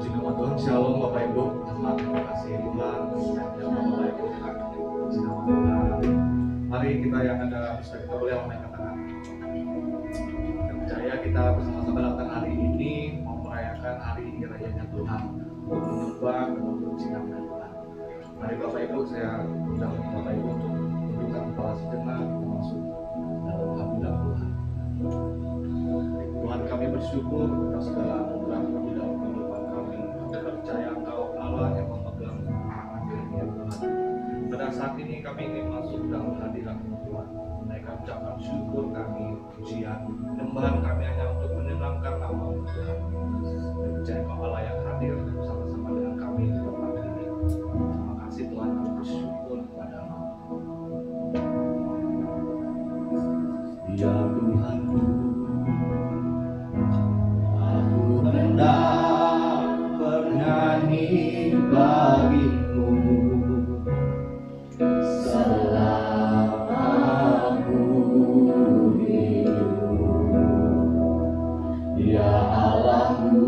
Puji nama Tuhan, Shalom Bapak Ibu, selamat kasih Tuhan, dan Bapak Ibu, puji nama Tuhan. Mari kita yang ada bisa kita boleh menaikkan tangan. Dan percaya kita bersama-sama datang hari ini mau merayakan hari rayanya Tuhan, untuk menyembah dan memuji nama Tuhan. Mari Bapak Ibu, saya undang Bapak Ibu untuk mendudukkan kepala sejenak, masuk dalam hadirat Tuhan. Tuhan, kami bersyukur atas segala anugerah kami dalam kehidupan kami. Kami percaya Engkau Allah yang memegang tangan dunia Tuhan. Pada saat ini kami ingin masuk dalam hadirat Tuhan. Menaikkan ucapan syukur kami, pujian, penyembahan kami hanya untuk menyenangkan nama Tuhan. Kami percaya Engkau Allah yang hadir bersama-sama dengan kami di tempat ini. Terima kasih Tuhan, kami bersyukur kepada-Mu. Ya Tuhanku, hendak bernyanyi bagimu selama aku hidup. Ya Allahku,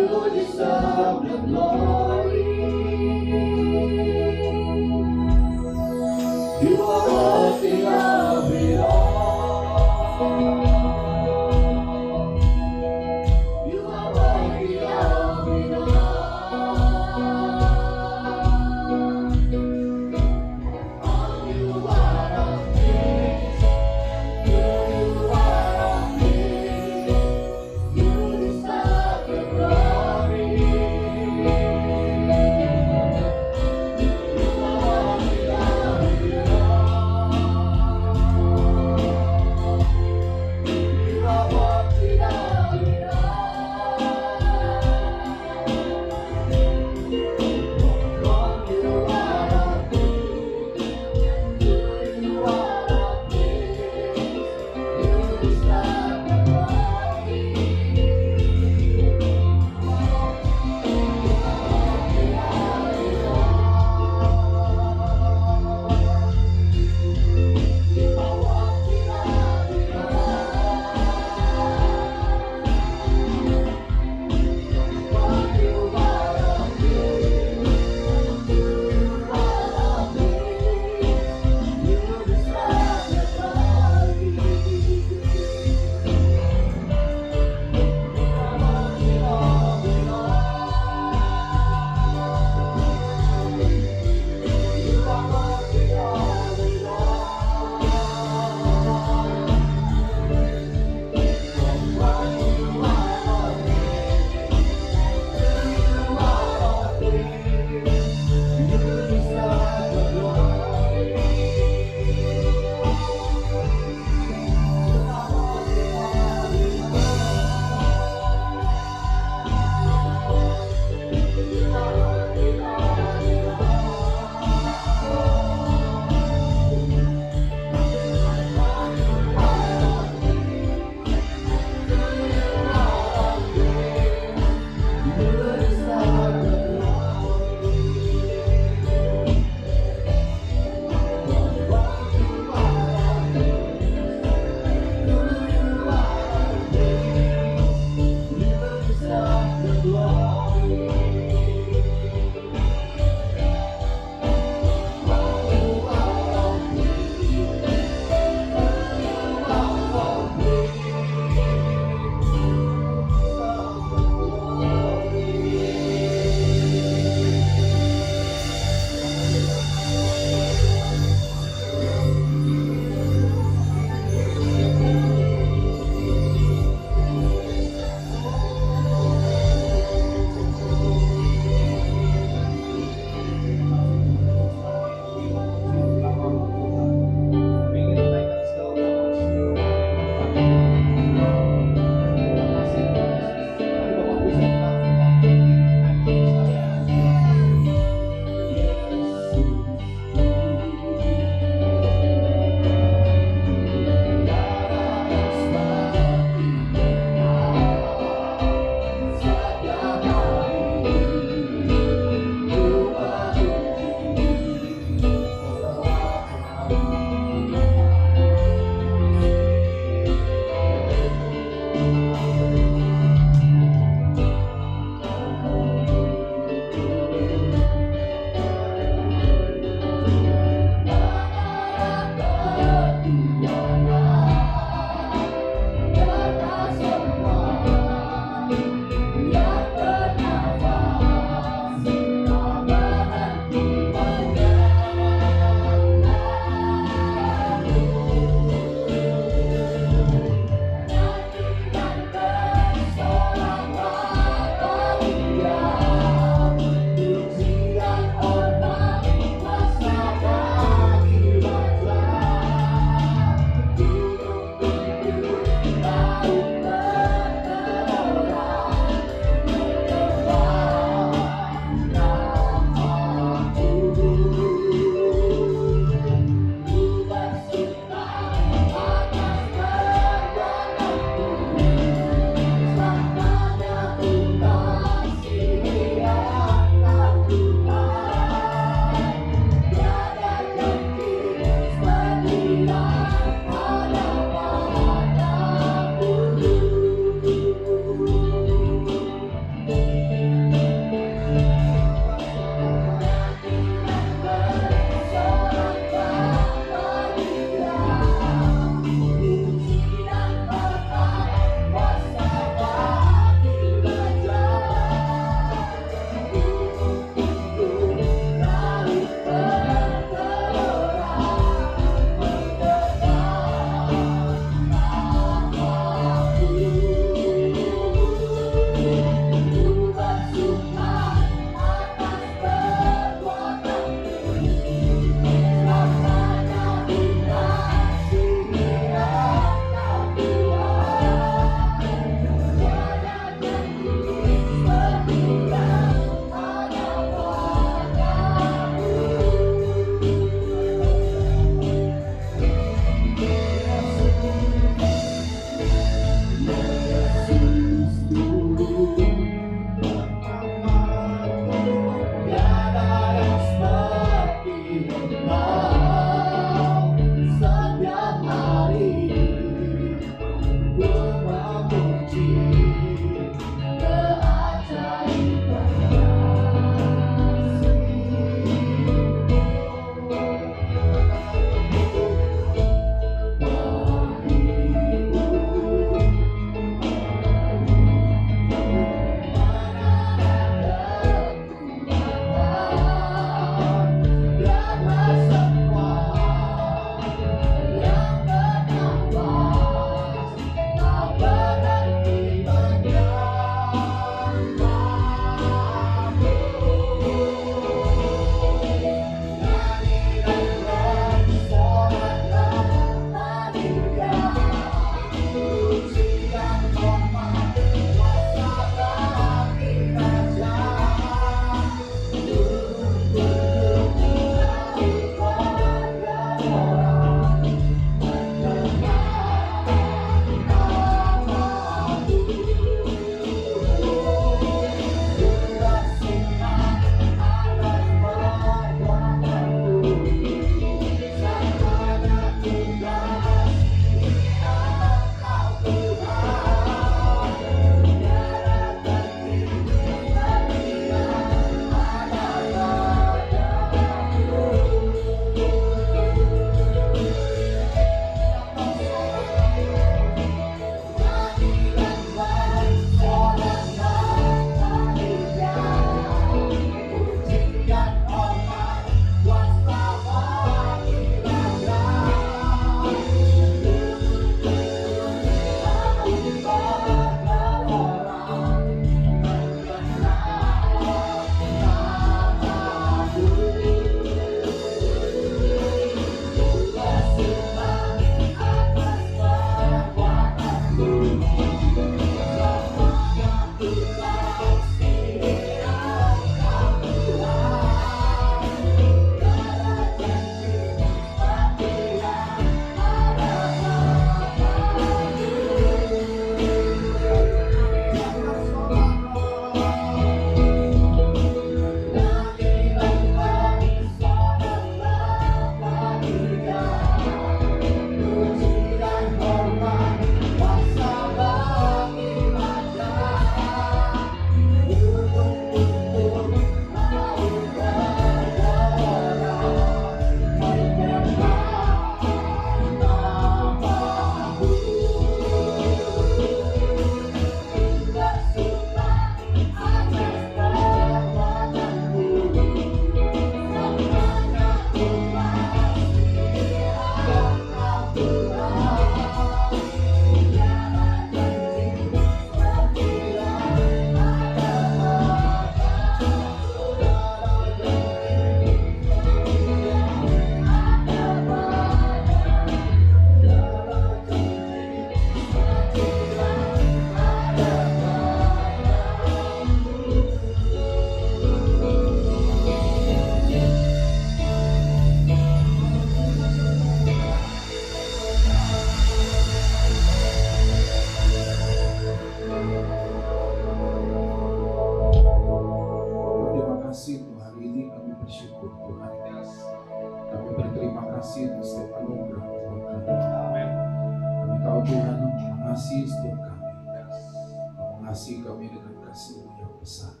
mengasihi kami dengan kasih-Mu yang besar.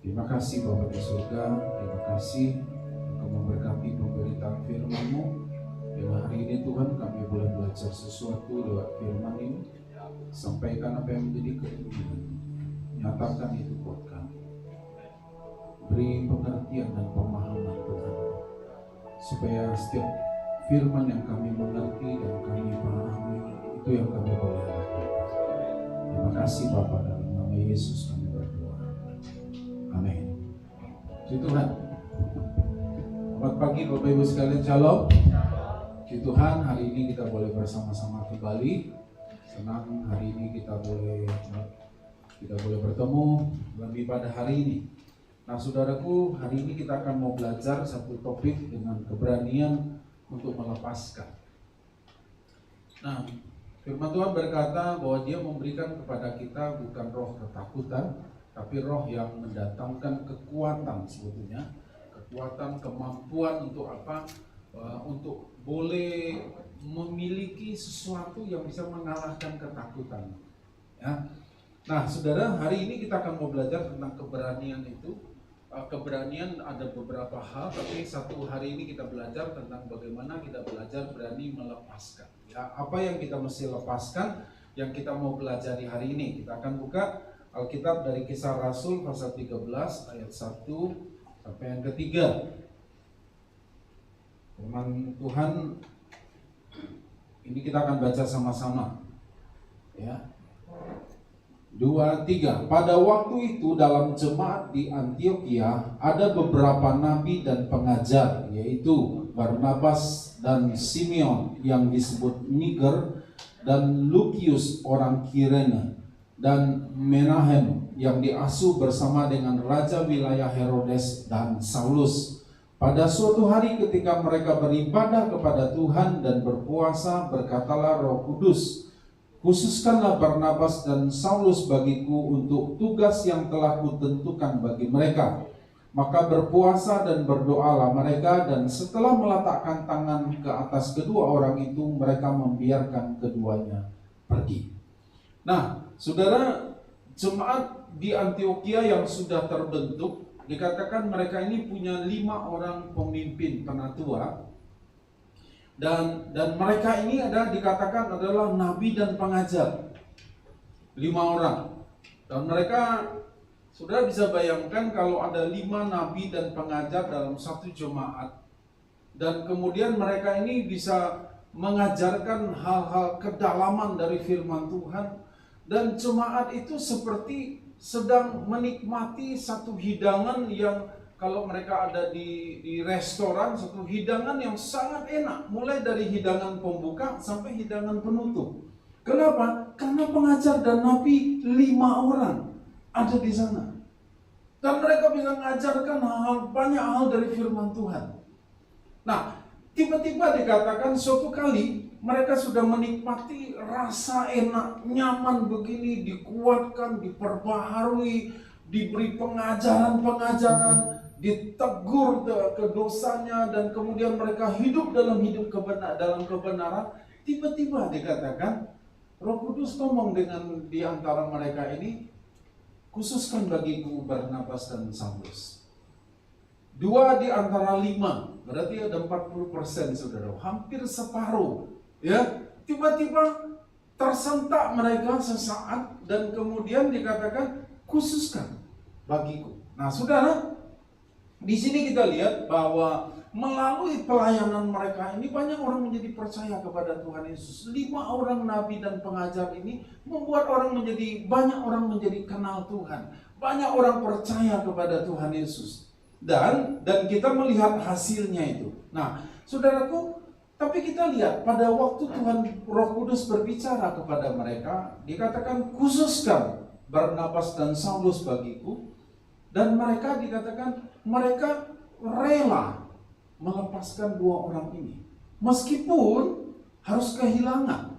Terima kasih Bapa di surga, terima kasih Engkau memberkati pemberitaan firman-Mu. Dengan hari ini Tuhan kami boleh belajar sesuatu lewat firman ini. Sampaikan apa yang menjadi keinginan, nyatakan itu buat kami. Beri pengertian dan pemahaman Tuhan, supaya setiap firman yang kami mengerti dan kami pahami, itu yang kami boleh lakukan. Terima kasih Bapa, dalam nama Yesus kami berdoa. Amin. Puji Tuhan. Selamat pagi Bapak Ibu sekalian, shalom. Puji Tuhan, hari ini kita boleh bersama-sama kembali. Senang hari ini kita boleh bertemu lebih pada hari ini. Nah saudaraku, hari ini kita akan mau belajar satu topik dengan keberanian untuk melepaskan. Nah, firman Tuhan berkata bahwa Dia memberikan kepada kita bukan roh ketakutan, tapi roh yang mendatangkan kekuatan sebetulnya. Kekuatan, kemampuan untuk apa? Untuk boleh memiliki sesuatu yang bisa mengalahkan ketakutan. Ya. Nah, saudara, hari ini kita akan mau belajar tentang keberanian itu. Keberanian ada beberapa hal, tapi satu hari ini kita belajar tentang bagaimana kita belajar berani melepaskan. Ya, apa yang kita mesti lepaskan, yang kita mau pelajari hari ini. Kita akan buka Alkitab dari Kisah Rasul pasal 13 ayat 1 sampai yang ketiga. Firman Tuhan ini kita akan baca sama-sama. Ya. 2, 3. Pada waktu itu dalam jemaat di Antioquia ada beberapa nabi dan pengajar, yaitu Barnabas dan Simeon yang disebut Niger, dan Lukius orang Kirene, dan Menahem yang diasuh bersama dengan raja wilayah Herodes dan Saulus. Pada suatu hari ketika mereka beribadah kepada Tuhan dan berpuasa, berkatalah Roh Kudus, "Khususkanlah Barnabas dan Saulus bagiku untuk tugas yang telah kutentukan bagi mereka." Maka berpuasa dan berdoalah mereka, dan setelah meletakkan tangan ke atas kedua orang itu, mereka membiarkan keduanya pergi. Nah, saudara, jemaat di Antioquia yang sudah terbentuk, dikatakan mereka ini punya 5 orang pemimpin penatua. Dan mereka ini dikatakan adalah nabi dan pengajar, 5 orang. Dan mereka, saudara bisa bayangkan kalau ada 5 nabi dan pengajar dalam satu jemaat, dan kemudian mereka ini bisa mengajarkan hal-hal kedalaman dari firman Tuhan, dan jemaat itu seperti sedang menikmati satu hidangan yang kalau mereka ada di restoran, satu hidangan yang sangat enak, mulai dari hidangan pembuka sampai hidangan penutup. Kenapa? Karena pengajar dan nabi 5 orang ada di sana. Dan mereka bisa mengajarkan banyak hal dari firman Tuhan. Nah, tiba-tiba dikatakan suatu kali mereka sudah menikmati rasa enak, nyaman begini, dikuatkan, diperbaharui, diberi pengajaran-pengajaran, ditegur kedosanya, dan kemudian mereka hidup dalam kebenaran. Tiba-tiba dikatakan Roh Kudus ngomong dengan di antara mereka ini, "Khususkan bagiku Barnabas dan Saulus." 2 di antara 5, berarti ada 40%, saudara, hampir separuh. Ya, tiba-tiba tersentak mereka sesaat, dan kemudian dikatakan khususkan bagiku. Nah, saudara, di sini kita lihat bahwa melalui pelayanan mereka ini banyak orang menjadi percaya kepada Tuhan Yesus. 5 orang nabi dan pengajar ini membuat banyak orang menjadi kenal Tuhan. Banyak orang percaya kepada Tuhan Yesus. Dan kita melihat hasilnya itu. Nah, saudaraku, tapi kita lihat pada waktu Tuhan Roh Kudus berbicara kepada mereka, dikatakan khususkan Barnabas dan Saulus bagiku, dan mereka dikatakan mereka rela melepaskan 2 orang ini, meskipun harus kehilangan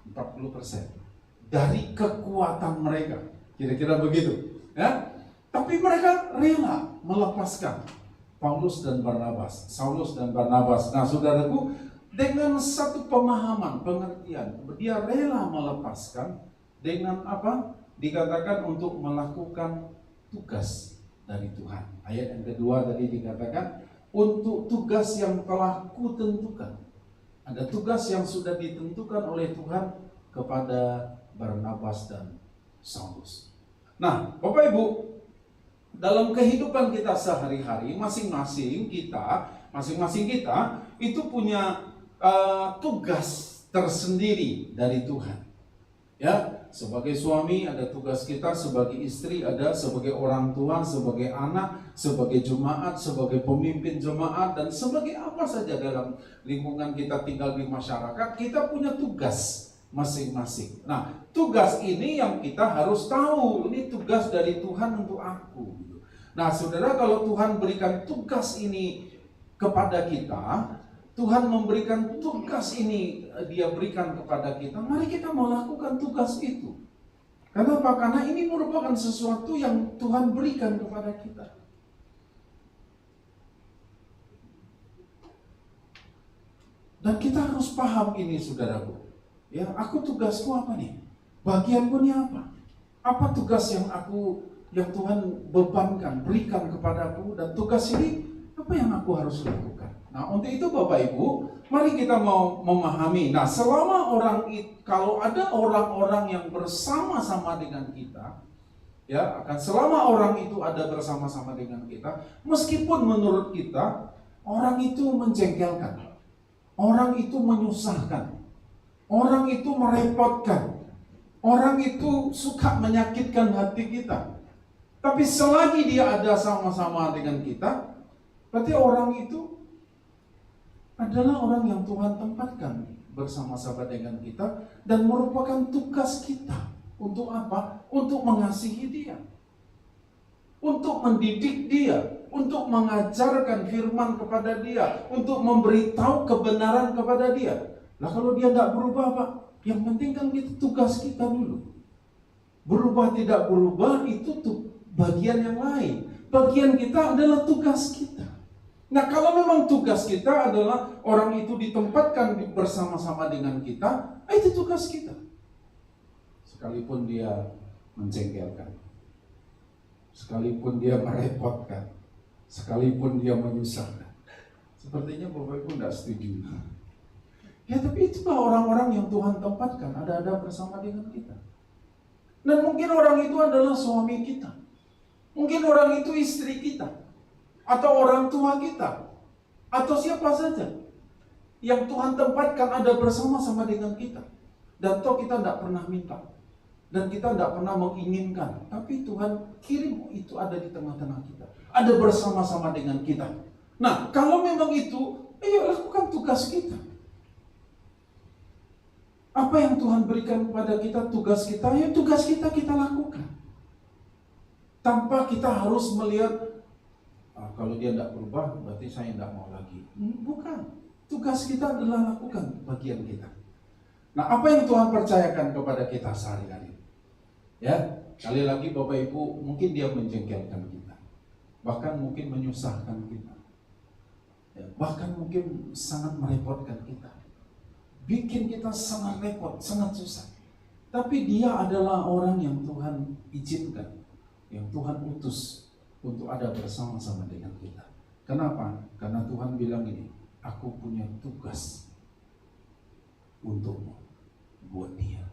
40% dari kekuatan mereka, kira-kira begitu, ya. Tapi mereka rela melepaskan Paulus dan Barnabas, Saulus dan Barnabas. Nah, saudaraku, dengan satu pemahaman, pengertian, dia rela melepaskan, dengan apa? Dikatakan untuk melakukan tugas dari Tuhan. Ayat yang kedua tadi dikatakan untuk tugas yang telah kutentukan. Ada tugas yang sudah ditentukan oleh Tuhan kepada Barnabas dan Saulus. Nah, Bapak Ibu, dalam kehidupan kita sehari-hari, masing-masing kita itu punya tugas tersendiri dari Tuhan. Ya, sebagai suami ada tugas kita, sebagai istri ada, sebagai orang tua, sebagai anak, sebagai jemaat, sebagai pemimpin jemaat, dan sebagai apa saja dalam lingkungan kita tinggal di masyarakat, kita punya tugas masing-masing. Nah, tugas ini yang kita harus tahu, ini tugas dari Tuhan untuk aku. Nah, saudara, kalau Tuhan berikan tugas ini kepada kita, Tuhan memberikan tugas ini, Dia berikan kepada kita, mari kita melakukan tugas itu. Kenapa? Karena ini merupakan sesuatu yang Tuhan berikan kepada kita. Dan kita harus paham ini, saudaraku. Ya, aku tugasku apa nih? Bagianku ini apa? Apa tugas yang Tuhan bebankan, berikan kepadaku, dan tugas ini apa yang aku harus lakukan? Nah, untuk itu Bapak Ibu, mari kita mau memahami. Nah, kalau ada orang-orang yang bersama-sama dengan kita, ya, selama orang itu ada bersama-sama dengan kita, meskipun menurut kita orang itu menjengkelkan, orang itu menyusahkan, orang itu merepotkan, orang itu suka menyakitkan hati kita, tapi selagi dia ada sama-sama dengan kita, berarti orang itu adalah orang yang Tuhan tempatkan bersama-sama dengan kita dan merupakan tugas kita. Untuk apa? Untuk mengasihi dia, untuk mendidik dia, untuk mengajarkan firman kepada dia, untuk memberitahu kebenaran kepada dia. Nah, kalau dia tidak berubah, Pak, yang penting kan itu tugas kita dulu. Berubah tidak berubah itu bagian yang lain. Bagian kita adalah tugas kita. Nah, kalau memang tugas kita adalah orang itu ditempatkan bersama-sama dengan kita, itu tugas kita. Sekalipun dia menjengkelkan, sekalipun dia merepotkan, sekalipun dia menyusahkan. Sepertinya Bapak Ibu tidak setuju. Ya, tapi itulah orang-orang yang Tuhan tempatkan ada bersama dengan kita. Dan mungkin orang itu adalah suami kita, mungkin orang itu istri kita, atau orang tua kita, atau siapa saja yang Tuhan tempatkan ada bersama-sama dengan kita. Dan toh kita tidak pernah minta, dan kita tidak pernah menginginkan, tapi Tuhan kirim itu ada di tengah-tengah kita, ada bersama-sama dengan kita. Nah, kalau memang itu, ayo lakukan tugas kita. Apa yang Tuhan berikan kepada kita, tugas kita, ya tugas kita lakukan. Tanpa kita harus melihat, kalau dia tidak berubah, berarti saya tidak mau lagi. Bukan. Tugas kita adalah lakukan bagian kita. Nah, apa yang Tuhan percayakan kepada kita sehari-hari? Ya, sekali lagi Bapak Ibu, mungkin dia menjengkelkan kita, bahkan mungkin menyusahkan kita, ya, bahkan mungkin sangat merepotkan kita, bikin kita sangat repot, sangat susah. Tapi dia adalah orang yang Tuhan izinkan, yang Tuhan utus untuk ada bersama-sama dengan kita. Kenapa? Karena Tuhan bilang ini, aku punya tugas untukmu, buat dia.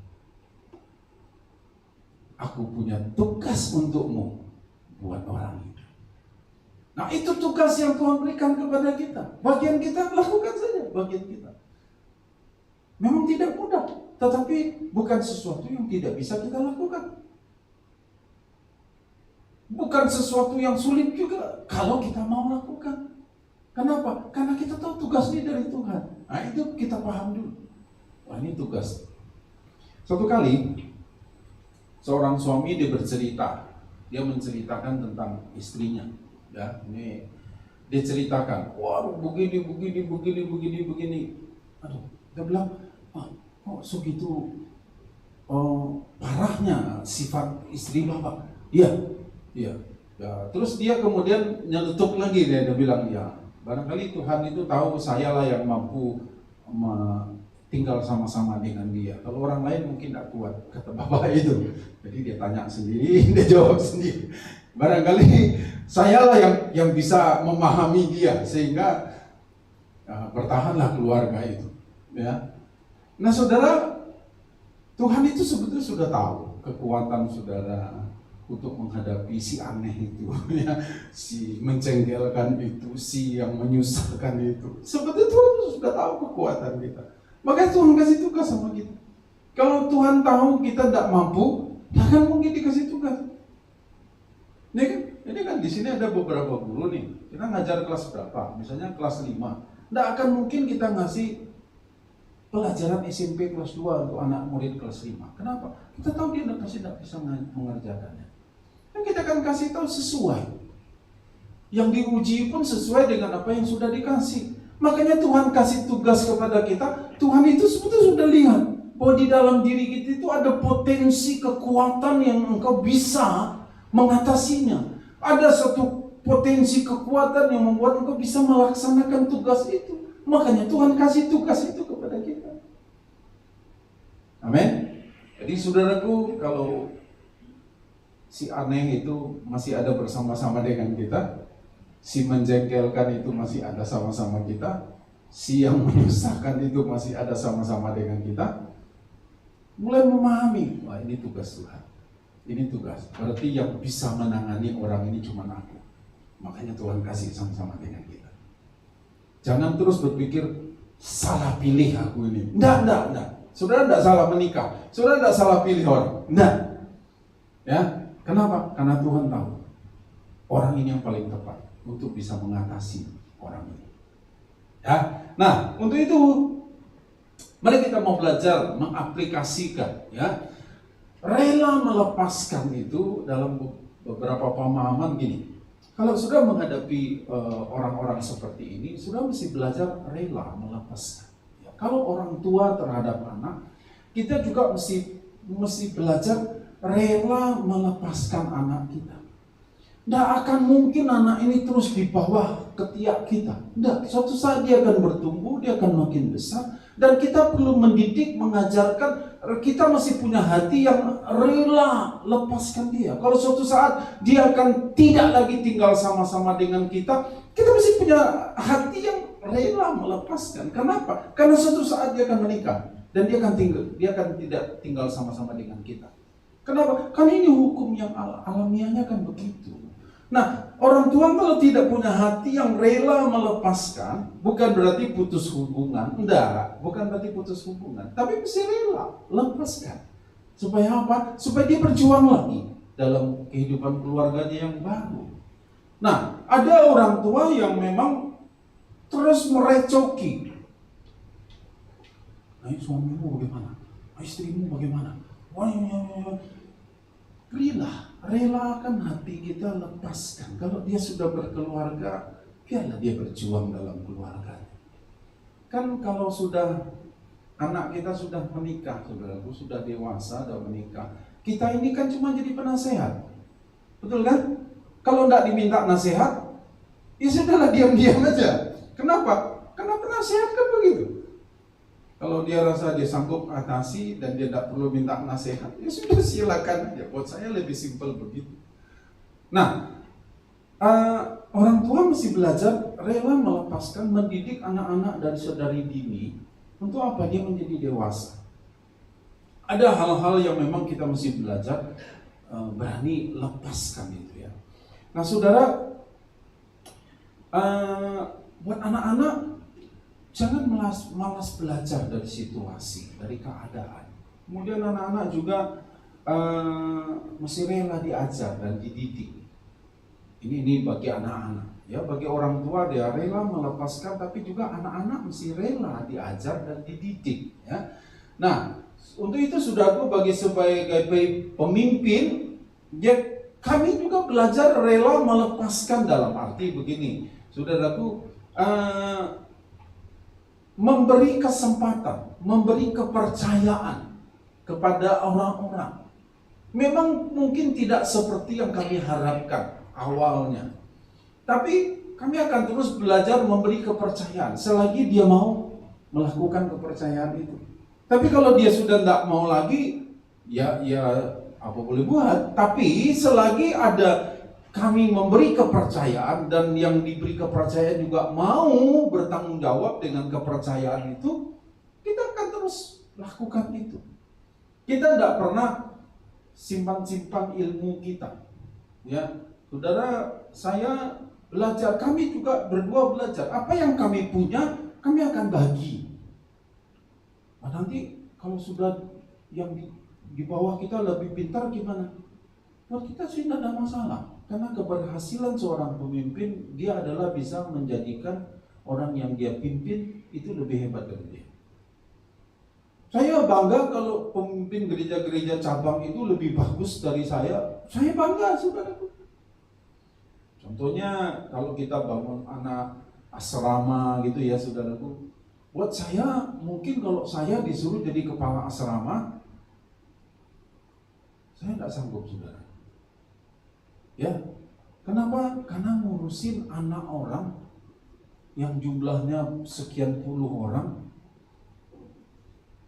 Aku punya tugas untukmu, buat orang itu. Nah, itu tugas yang Tuhan berikan kepada kita. Bagian kita lakukan saja, bagian kita. Memang tidak mudah, tetapi bukan sesuatu yang tidak bisa kita lakukan. Bukan sesuatu yang sulit juga kalau kita mau lakukan. Kenapa? Karena kita tahu tugas ini dari Tuhan. Nah, itu kita paham dulu. Wah, ini tugas. Suatu kali seorang suami dia bercerita, dia menceritakan tentang istrinya. Ya, ini dia ceritakan, waduh begini. Aduh, dia bilang, kok segitu parahnya sifat istri Bapak? Iya. Ya, terus dia kemudian nyeletuk lagi, dia bilang, ya barangkali Tuhan itu tahu saya lah yang mampu tinggal sama-sama dengan dia. Kalau orang lain mungkin tidak kuat, kata bapak itu. Jadi dia tanya sendiri, dia jawab sendiri. Barangkali sayalah yang bisa memahami dia sehingga bertahanlah keluarga itu. Ya. Nah saudara, Tuhan itu sebetulnya sudah tahu kekuatan saudara untuk menghadapi si aneh itu, ya, si mencengkelkan itu, si yang menyusahkan itu. Sebetulnya Tuhan sudah tahu kekuatan kita. Makanya Tuhan kasih tugas sama kita. Kalau Tuhan tahu kita tidak mampu, akan mungkin dikasih tugas. Ini kan di sini ada beberapa guru nih. Kita ngajar kelas berapa? Misalnya kelas 5. Tidak akan mungkin kita ngasih pelajaran SMP kelas 2 untuk anak murid kelas 5. Kenapa? Kita tahu dia pasti tidak bisa mengerjakannya. Dan kita akan kasih tahu sesuai. Yang diuji pun sesuai dengan apa yang sudah dikasih. Makanya Tuhan kasih tugas kepada kita. Tuhan itu sebetulnya sudah lihat bahwa di dalam diri kita itu ada potensi kekuatan yang engkau bisa mengatasinya. Ada satu potensi kekuatan yang membuat engkau bisa melaksanakan tugas itu. Makanya Tuhan kasih tugas itu kepada kita. Amin. Jadi saudaraku, kalau si aneh itu masih ada bersama-sama dengan kita, si menjengkelkan itu masih ada sama-sama kita, si yang menyusahkan itu masih ada sama-sama dengan kita, mulai memahami, wah ini tugas Tuhan, ini tugas. Berarti yang bisa menangani orang ini cuma aku. Makanya Tuhan kasih sama-sama dengan kita. Jangan terus berpikir salah pilih aku ini. Enggak. Saudara tidak salah menikah, saudara tidak salah pilih orang. Enggak. Ya, kenapa? Karena Tuhan tahu orang ini yang paling tepat untuk bisa mengatasi orang ini. Ya. Nah, untuk itu mari kita mau belajar mengaplikasikan, ya. Rela melepaskan itu dalam beberapa pemahaman gini. Kalau sudah menghadapi orang-orang seperti ini, sudah mesti belajar rela melepaskan. Ya, kalau orang tua terhadap anak, kita juga mesti belajar rela melepaskan anak kita. Tidak akan mungkin anak ini terus di bawah ketiak kita. Tidak, suatu saat dia akan bertumbuh, dia akan makin besar. Dan kita perlu mendidik, mengajarkan, kita masih punya hati yang rela lepaskan dia. Kalau suatu saat dia akan tidak lagi tinggal sama-sama dengan kita masih punya hati yang rela melepaskan. Kenapa? Karena suatu saat dia akan menikah. Dan dia akan tidak tinggal sama-sama dengan kita. Kenapa? Karena ini hukum yang alamiahnya kan begitu. Nah, orang tua kalau tidak punya hati yang rela melepaskan, bukan berarti putus hubungan. Enggak, bukan berarti putus hubungan. Tapi mesti rela lepaskan. Supaya apa? Supaya dia berjuang lagi dalam kehidupan keluarganya yang baru. Nah, ada orang tua yang memang terus merecoki. Ayo suamimu bagaimana? Ayo istrimu bagaimana? Relakan hati kita, lepaskan. Kalau dia sudah berkeluarga, biarlah dia berjuang dalam keluarganya. Kan kalau sudah anak kita sudah menikah, saudaraku, sudah dewasa, sudah menikah, kita ini kan cuma jadi penasehat. Betul kan? Kalau tidak diminta nasihat, ya sudahlah diam-diam aja. Kenapa? Karena penasehat kan begitu. Kalau dia rasa dia sanggup atasi dan dia tidak perlu minta nasihat, ya sudah silakan. Ya buat saya lebih simpel begitu. Nah, orang tua mesti belajar rela melepaskan, mendidik anak-anak dari dini untuk apa? Dia menjadi dewasa. Ada hal-hal yang memang kita mesti belajar berani lepaskan itu ya. Nah, saudara, buat anak-anak jangan malas belajar dari situasi, dari keadaan. Kemudian anak-anak juga mesti rela diajar dan dididik. Ini bagi anak-anak. Ya, bagi orang tua dia rela melepaskan, tapi juga anak-anak mesti rela diajar dan dididik. Ya. Nah, untuk itu saudaraku, sebagai pemimpin, kami juga belajar rela melepaskan dalam arti begini, saudaraku. Memberi kesempatan, memberi kepercayaan kepada orang-orang. Memang mungkin tidak seperti yang kami harapkan awalnya. Tapi kami akan terus belajar memberi kepercayaan selagi dia mau melakukan kepercayaan itu. Tapi kalau dia sudah tidak mau lagi, ya apa boleh buat. Tapi selagi ada kami memberi kepercayaan dan yang diberi kepercayaan juga mau bertanggung jawab dengan kepercayaan itu, kita akan terus lakukan itu. Kita tidak pernah simpan-simpan ilmu kita. Ya, saudara, saya belajar, kami juga berdua belajar. Apa yang kami punya, kami akan bagi. Nah, nanti kalau sudah yang di bawah kita lebih pintar gimana? Buat kita sih tidak ada masalah. Karena keberhasilan seorang pemimpin, dia adalah bisa menjadikan orang yang dia pimpin itu lebih hebat dari dia. Saya bangga kalau pemimpin gereja-gereja cabang itu lebih bagus dari saya. Saya bangga, saudaraku. Contohnya kalau kita bangun anak asrama gitu ya, saudaraku. Buat saya, mungkin kalau saya disuruh jadi kepala asrama, saya tidak sanggup, saudara. Ya, kenapa? Karena ngurusin anak orang yang jumlahnya sekian puluh orang.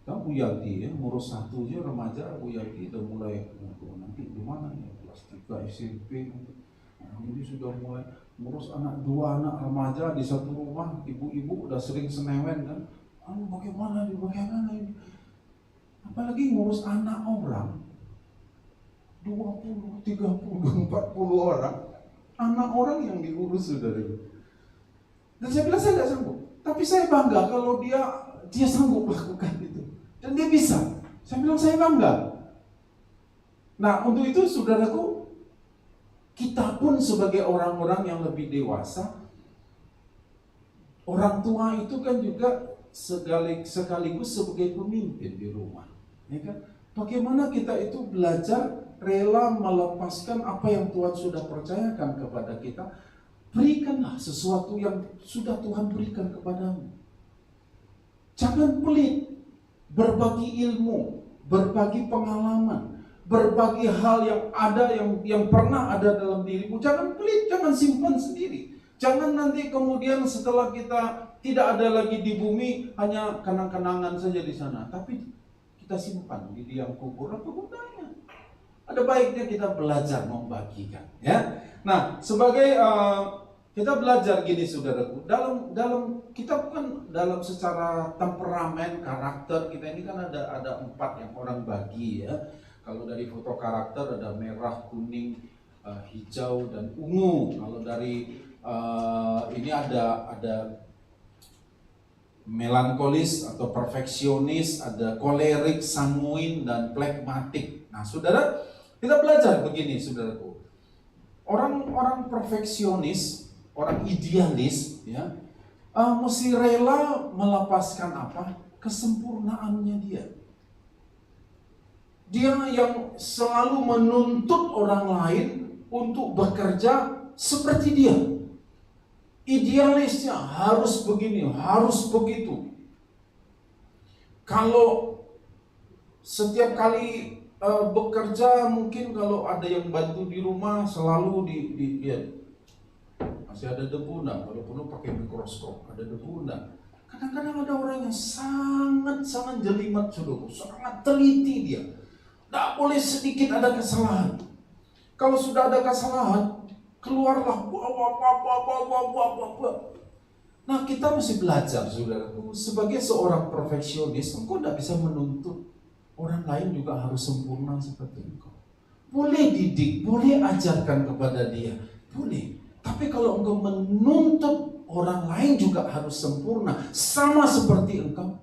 Kan Bu Yanti ya, ngurus satu aja remaja, Bu Yanti udah mulai, nanti di mana ya, kelas 3 SMP. Ini sudah mulai ngurus dua anak remaja di satu rumah, ibu-ibu udah sering senewen kan. Bagaimana ini? Apalagi ngurus anak orang 20, 30, 40 orang. Anak orang yang diurus, saudara. Dan saya bilang saya tidak sanggup. Tapi saya bangga kalau dia sanggup lakukan itu. Dan dia bisa. Saya bilang saya bangga. Nah, untuk itu saudaraku, kita pun sebagai orang-orang yang lebih dewasa, orang tua itu kan juga sekaligus sebagai pemimpin di rumah, ya kan? Bagaimana kita itu belajar rela melepaskan apa yang Tuhan sudah percayakan kepada kita. Berikanlah sesuatu yang sudah Tuhan berikan kepadamu. Jangan pelit, berbagi ilmu, berbagi pengalaman, berbagi hal yang ada, yang pernah ada dalam dirimu. Jangan pelit, jangan simpan sendiri. Jangan nanti kemudian setelah kita tidak ada lagi di bumi, hanya kenang-kenangan saja di sana. Tapi kita simpan di liang kubur, apa gunanya? Ada baiknya kita belajar membagikan. Ya. Nah, sebagai kita belajar gini, saudaraku. Dalam kita kan dalam secara temperamen, karakter kita ini kan ada 4 yang orang bagi ya. Kalau dari foto karakter ada merah, kuning, hijau, dan ungu. Kalau dari ini ada melankolis atau perfeksionis, ada kolerik, sanguin, dan plekmatik. Nah, saudara, kita belajar begini, saudaraku. Orang perfeksionis, orang idealis, ya, mesti rela melepaskan apa? Kesempurnaannya dia. Dia yang selalu menuntut orang lain untuk bekerja seperti dia. Idealisnya harus begini, harus begitu. Kalau setiap kali bekerja, mungkin kalau ada yang bantu di rumah selalu masih ada debu enggak? Kalau perlu pakai mikroskop, ada debu enggak? Kadang-kadang ada orang yang sangat jelimet, saudara, sangat teliti dia. Tidak boleh sedikit ada kesalahan. Kalau sudah ada kesalahan, keluarlah. Nah, kita mesti belajar, saudaraku. Sebagai seorang perfeksionis, engkau tidak bisa menuntut orang lain juga harus sempurna seperti engkau. Boleh didik, boleh ajarkan kepada dia, boleh. Tapi kalau engkau menuntut orang lain juga harus sempurna, sama seperti engkau,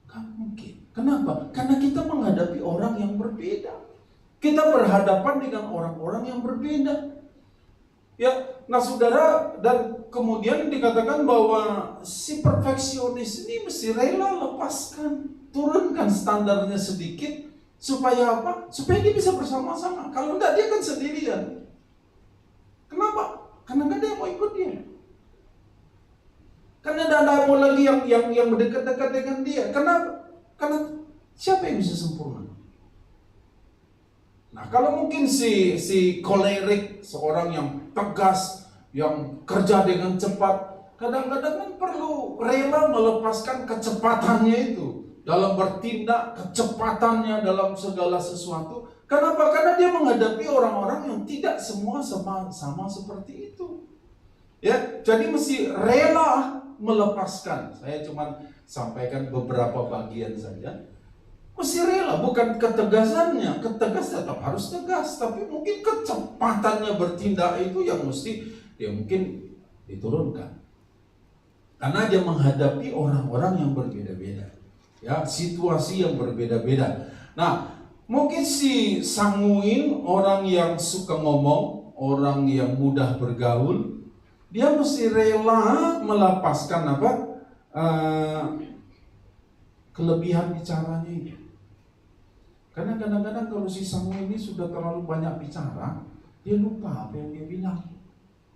gak mungkin. Kenapa? Karena kita menghadapi orang yang berbeda. Kita berhadapan dengan orang-orang yang berbeda. Ya, nah saudara, dan kemudian dikatakan bahwa si perfeksionis ini mesti rela lepaskan, turunkan standarnya sedikit, supaya apa? Supaya dia bisa bersama-sama. Kalau enggak, dia kan sendirian. Kenapa? Karena enggak ada yang mau ikut dia. Karena tidak ada mau lagi yang mendekat-dekat dengan dia. Kenapa? Karena siapa yang bisa sempurna? Nah, kalau mungkin si kolerik, seorang yang tegas, yang kerja dengan cepat, kadang-kadang kan perlu rela melepaskan kecepatannya itu dalam bertindak, kecepatannya dalam segala sesuatu. Kenapa? Karena dia menghadapi orang-orang yang tidak semua sama seperti itu. Ya, jadi mesti rela melepaskan. Saya cuma sampaikan beberapa bagian saja. Mesti rela, bukan ketegasannya. Ketegas tetap harus tegas, tapi mungkin kecepatannya bertindak itu yang mesti dia mungkin diturunkan. Karena dia menghadapi orang-orang yang berbeda-beda. Ya, situasi yang berbeda-beda. Nah, mungkin si sanguin, orang yang suka ngomong, orang yang mudah bergaul, dia mesti rela melepaskan apa? Kelebihan bicaranya itu. Karena kadang-kadang kalau si sanguin ini sudah terlalu banyak bicara, dia lupa apa yang dia bilang.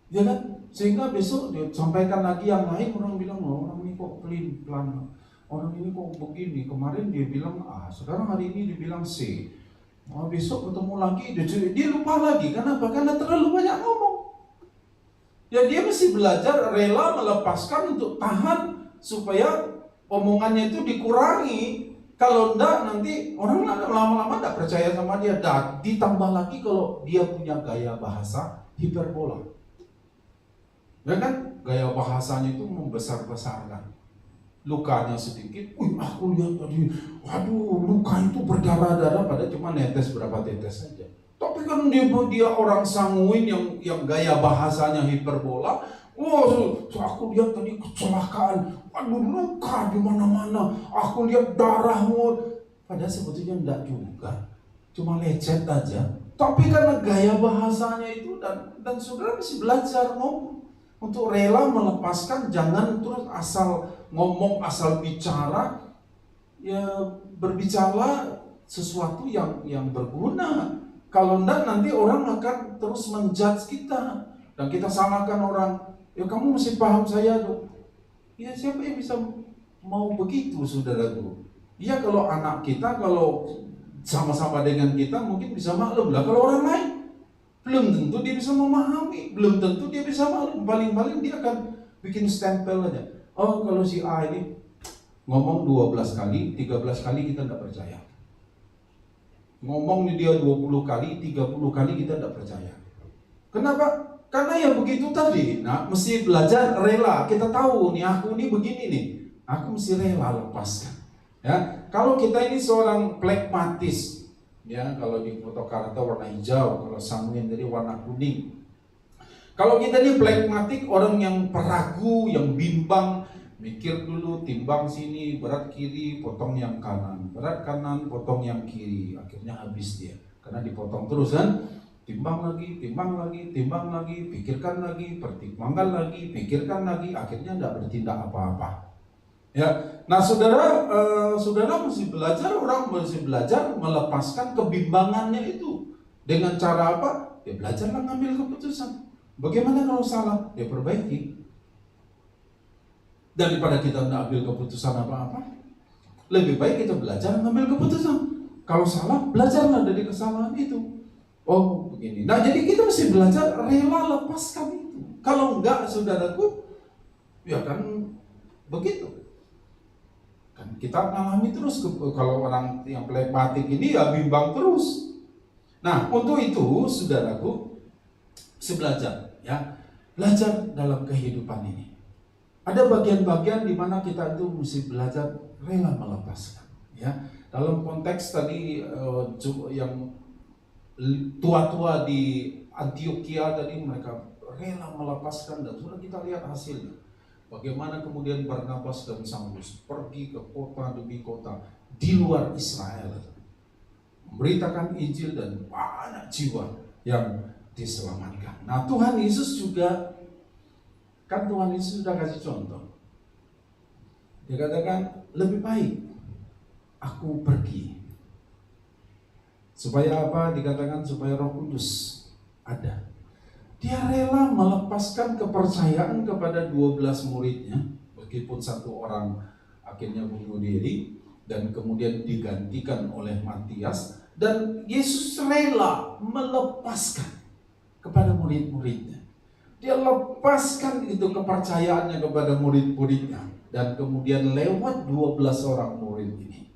Ya kan? Sehingga besok dia sampaikan lagi yang lain, orang bilang, oh, orang ini kok pelin-pelan. Orang ini kok begini, kemarin dia bilang A, sekarang hari ini dia bilang C. Oh, besok ketemu lagi, dia lupa lagi. Kenapa? Karena terlalu banyak ngomong. Ya dia mesti belajar rela melepaskan untuk tahan supaya omongannya itu dikurangi. Kalau enggak nanti orang lama-lama enggak percaya sama dia. Dan ditambah lagi kalau dia punya gaya bahasa hiperbola. Ya kan? Gaya bahasanya itu membesar-besarkan. Lukanya sedikit, aku lihat tadi, waduh, luka itu berdarah-darah, padahal cuma netes berapa tetes saja. Tapi kan dia orang sanguin yang gaya bahasanya hiperbola. Aku lihat tadi kecelakaan, waduh, luka di mana-mana. Aku lihat darahmu. Padahal sebetulnya enggak juga, cuma lecet aja. Tapi karena gaya bahasanya itu dan saudara mesti belajar ngomong untuk rela melepaskan, jangan terus asal ngomong, asal bicara. Ya berbicara sesuatu yang berguna. Kalau enggak nanti orang akan terus menjudge kita dan kita salahkan orang. Ya kamu mesti paham saya tuh. Ya siapa yang bisa mau begitu, saudaraku? Ya kalau anak kita, kalau sama-sama dengan kita mungkin bisa maklum lah. Kalau orang lain belum tentu dia bisa memahami, belum tentu dia bisa maklum. Paling-paling dia akan bikin stempel aja. Oh kalau si A ini ngomong 12 kali, 13 kali kita tidak percaya. Ngomong dia 20 kali, 30 kali kita tidak percaya. Kenapa? Karena ya begitu tadi. Nah, mesti belajar rela. Kita tahu nih, aku ini begini nih. Aku mesti rela lepaskan. Ya, kalau kita ini seorang plekmatis, ya, kalau di fotokarta warna hijau, kalau sanguin dari warna kuning. Kalau kita ini plekmatik, orang yang peragu, yang bimbang, mikir dulu, timbang sini, berat kiri, potong yang kanan, berat kanan, potong yang kiri, akhirnya habis dia, karena dipotong terus kan, timbang lagi, pikirkan lagi, pertimbangkan lagi, pikirkan lagi, akhirnya tidak bertindak apa-apa. Ya, nah saudara mesti belajar, orang mesti belajar melepaskan kebimbangannya itu dengan cara apa? Ya belajarlah ngambil keputusan. Bagaimana kalau salah? Ya perbaiki. Daripada kita tidak ambil keputusan apa-apa, lebih baik kita belajar mengambil keputusan. Kalau salah, belajarlah dari kesalahan itu. Oh begini. Nah jadi kita mesti belajar rela lepaskan itu. Kalau enggak, saudaraku, ya kan begitu. Kan kita alami terus kalau orang yang plekmatik ini ya bimbang terus. Nah untuk itu, saudaraku, mesti belajar, ya, belajar dalam kehidupan ini. Ada bagian-bagian di mana kita itu mesti belajar rela melepaskan. Ya, dalam konteks tadi yang tua-tua di Antioquia tadi mereka rela melepaskan dan sudah kita lihat hasilnya. Bagaimana kemudian Barnabas dan Saulus pergi ke kota demi kota di luar Israel, memberitakan Injil dan banyak jiwa yang diselamatkan. Nah Tuhan Yesus juga, kan Tuhan Yesus sudah kasih contoh. Dia katakan lebih baik aku pergi. Supaya apa? Dikatakan supaya Roh Kudus ada. Dia rela melepaskan kepercayaan kepada 12 muridnya, meskipun satu orang akhirnya bunuh diri dan kemudian digantikan oleh Matias, dan Yesus rela melepaskan kepada murid-muridnya. Dia lepaskan itu kepercayaannya kepada murid-muridnya. Dan kemudian lewat 12 orang murid ini,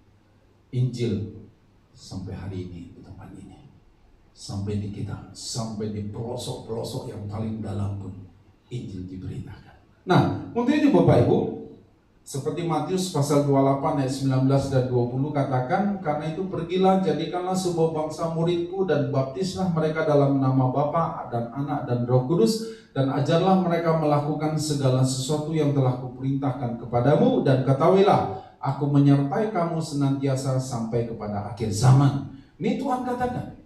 Injil sampai hari ini di tempat ini, sampai di kita, sampai di pelosok-pelosok yang paling dalam pun Injil diberitakan. Nah, untuk itu Bapak Ibu, seperti Matius pasal 28 ayat 19 dan 20 katakan, karena itu pergilah, jadikanlah sebuah bangsa muridku dan baptislah mereka dalam nama Bapa dan Anak dan Roh Kudus, dan ajarlah mereka melakukan segala sesuatu yang telah kuperintahkan kepadamu, dan ketahuilah aku menyertai kamu senantiasa sampai kepada akhir zaman. Ini Tuhan katakan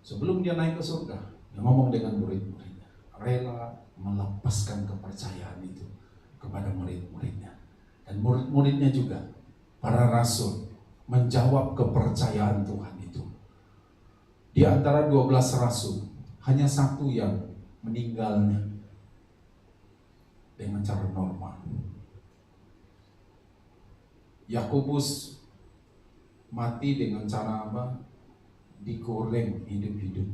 sebelum dia naik ke surga. Dia ngomong dengan murid-muridnya, rela melepaskan kepercayaan itu kepada murid-muridnya. Dan murid-muridnya juga, para rasul, menjawab kepercayaan Tuhan itu. Di antara 12 rasul, hanya satu yang meninggalnya dengan cara normal. Yakobus mati dengan cara apa? Digoreng hidup-hidup.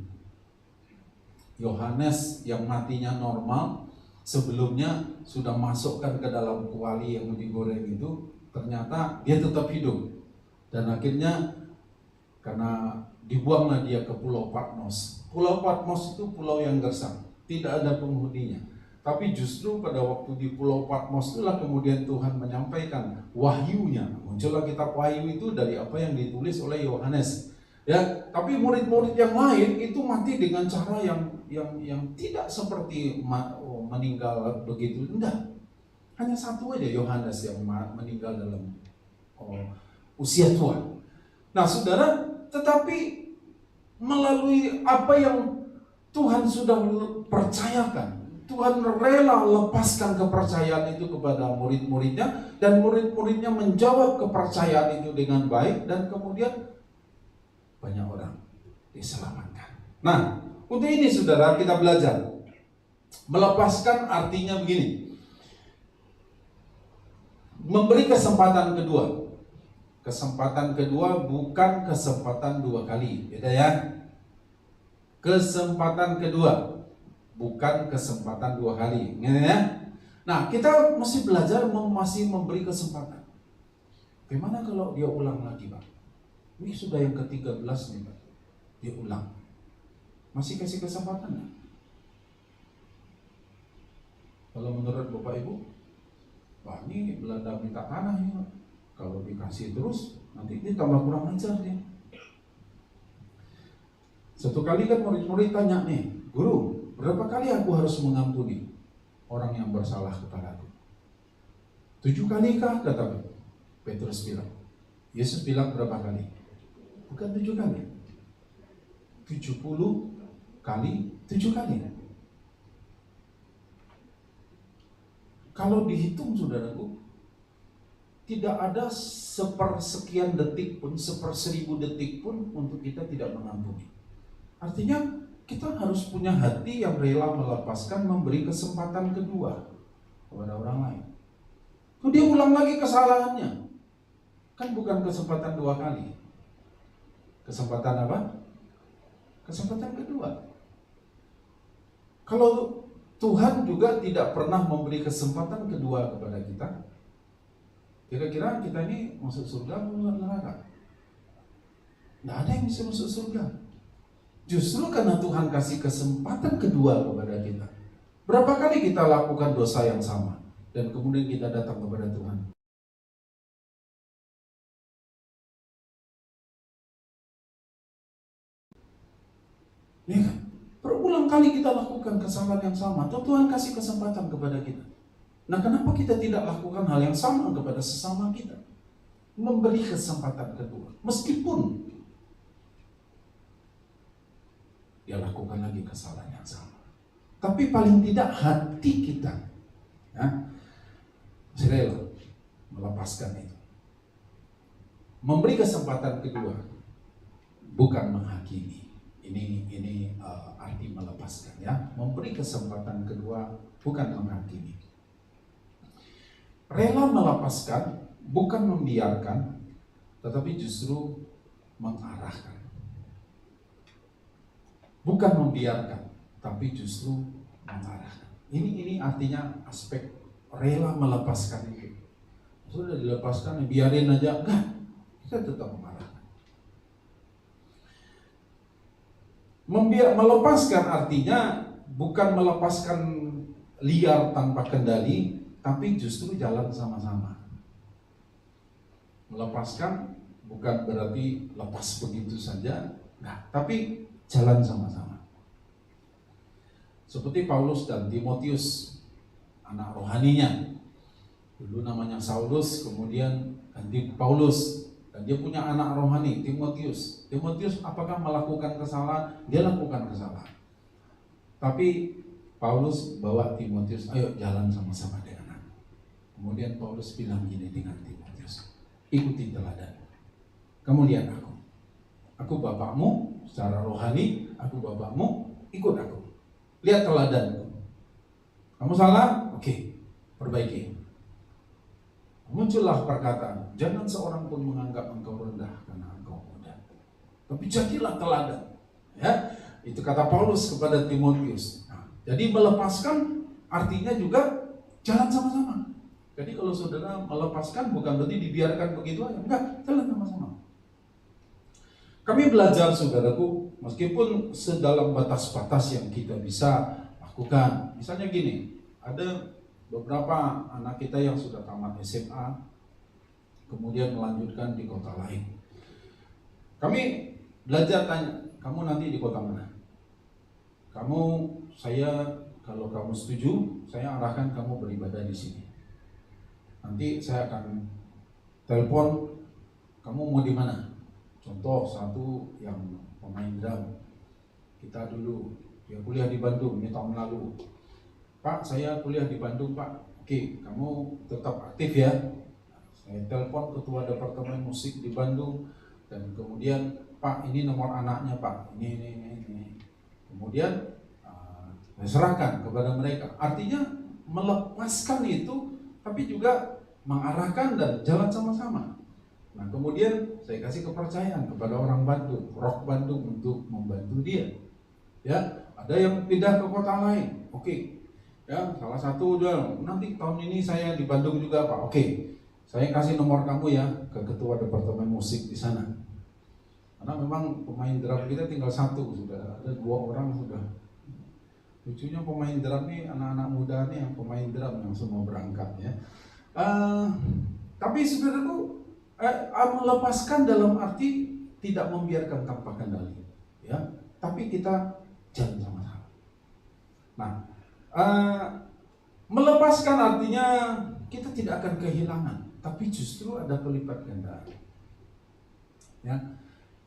Yohanes yang matinya normal, sebelumnya sudah masukkan ke dalam kuali yang digoreng itu, ternyata dia tetap hidup. Dan akhirnya karena dibuanglah dia ke Pulau Patmos. Pulau Patmos itu pulau yang gersang, tidak ada penghuninya. Tapi justru pada waktu di Pulau Patmos itulah kemudian Tuhan menyampaikan wahyunya. Muncullah kitab Wahyu itu dari apa yang ditulis oleh Yohanes. Ya, tapi murid-murid yang lain itu mati dengan cara yang tidak seperti meninggal begitu. Enggak. Hanya satu aja Yohanes yang meninggal dalam usia tua. Nah, Saudara, tetapi melalui apa yang Tuhan sudah percayakan, Tuhan rela lepaskan kepercayaan itu kepada murid-muridnya, dan murid-muridnya menjawab kepercayaan itu dengan baik, dan kemudian banyak orang diselamatkan. Nah, untuk ini Saudara, kita belajar. Melepaskan artinya begini, memberi kesempatan kedua. Kesempatan kedua bukan kesempatan dua kali, beda ya. Kesempatan kedua bukan kesempatan dua kali, ya. Nah, kita mesti belajar masih memberi kesempatan. Gimana kalau dia ulang lagi, Pak? Ini sudah yang ke-13 nih, Pak. Dia ulang. Masih kasih kesempatan nggak? Kalau menurut Bapak Ibu, wah ini Belanda minta tanah ya, Pak. Kalau dikasih terus, nanti dia tambah kurang ajar dia. Satu kali kan murid-murid tanya nih, Guru, berapa kali aku harus mengampuni orang yang bersalah kepadaku? 7 kali kah? Kata Petrus bilang. Yesus bilang berapa kali? Bukan 7 kali. 70 kali 7 kali. Kalau dihitung saudaraku, tidak ada sepersekian detik pun, 1/1000 detik pun untuk kita tidak mengampuni. Artinya kita harus punya hati yang rela melepaskan, memberi kesempatan kedua kepada orang lain. Kalau dia ulang lagi kesalahannya, kan bukan kesempatan 2 kali. Kesempatan apa? Kesempatan kedua. Kalau Tuhan juga tidak pernah memberi kesempatan kedua kepada kita, kira-kira kita ini masuk surga atau neraka? Tidak ada yang bisa masuk surga. Justru karena Tuhan kasih kesempatan kedua kepada kita. Berapa kali kita lakukan dosa yang sama dan kemudian kita datang kepada Tuhan? Ya kan? Berulang kali kita lakukan kesalahan yang sama, atau Tuhan kasih kesempatan kepada kita. Nah, kenapa kita tidak lakukan hal yang sama kepada sesama kita? Memberi kesempatan kedua, meskipun dia lakukan lagi kesalahan yang sama. Tapi paling tidak hati kita, ya, rela melepaskan itu. Memberi kesempatan kedua, bukan menghakimi. Ini arti melepaskan, ya. Memberi kesempatan kedua, bukan menghakimi. Rela melepaskan bukan membiarkan, tetapi justru mengarahkan. Bukan membiarkan, tapi justru mengarahkan. Ini artinya aspek rela melepaskan itu. Sudah dilepaskan, biarin aja, enggak, kita tetap mengarahkan. Melepaskan artinya bukan melepaskan liar tanpa kendali, tapi justru jalan sama-sama. Melepaskan bukan berarti lepas begitu saja, enggak, tapi jalan sama-sama. Seperti Paulus dan Timotius, anak rohaninya. Dulu namanya Saulus, kemudian ganti Paulus. Dan dia punya anak rohani, Timotius. Timotius apakah melakukan kesalahan? Dia lakukan kesalahan. Tapi Paulus bawa Timotius, ayo jalan sama-sama dengan aku. Kemudian Paulus bilang gini dengan Timotius, ikuti teladan. Kemudian aku. Aku bapakmu secara rohani, aku bapakmu, ikut aku. Lihat teladanku. Kamu salah? Oke, perbaiki. Muncullah perkataan, jangan seorang pun menganggap engkau rendah karena engkau muda, tapi jadilah teladan. Ya, itu kata Paulus kepada Timotius. Nah, jadi melepaskan artinya juga jalan sama-sama. Jadi kalau saudara melepaskan bukan berarti dibiarkan begitu aja, enggak, jalan sama-sama. Kami belajar, saudaraku, meskipun sedalam batas-batas yang kita bisa lakukan. Misalnya gini, ada beberapa anak kita yang sudah tamat SMA, kemudian melanjutkan di kota lain. Kami belajar tanya, kamu nanti di kota mana? Kalau kamu setuju, saya arahkan kamu beribadah di sini. Nanti saya akan telepon, kamu mau di mana? Contoh satu yang pemain drum, kita dulu dia kuliah di Bandung, ini tahun lalu. Pak, saya kuliah di Bandung, Pak. Oke, kamu tetap aktif ya. Saya telepon ketua departemen musik di Bandung, dan kemudian, Pak, ini nomor anaknya, Pak. Ini. Kemudian saya serahkan kepada mereka. Artinya melepaskan itu, tapi juga mengarahkan dan jalan sama-sama. Nah, kemudian saya kasih kepercayaan kepada orang Bandung, Rock Bandung, untuk membantu dia. Ya, ada yang pindah ke kota lain. Oke. Ya, salah satu udah, nanti tahun ini saya di Bandung juga, Pak. Oke, saya kasih nomor kamu ya ke ketua departemen musik di sana. Karena memang pemain drum kita tinggal satu, sudah ada 2 orang sudah. Lucunya pemain drum nih, anak-anak muda nih yang pemain drum yang semua berangkat ya. Tapi saudaraku, melepaskan dalam arti tidak membiarkan tanpa kendali, ya. Tapi kita jalan sama-sama. Nah, melepaskan artinya kita tidak akan kehilangan, tapi justru ada pelipat gandaan. Ya,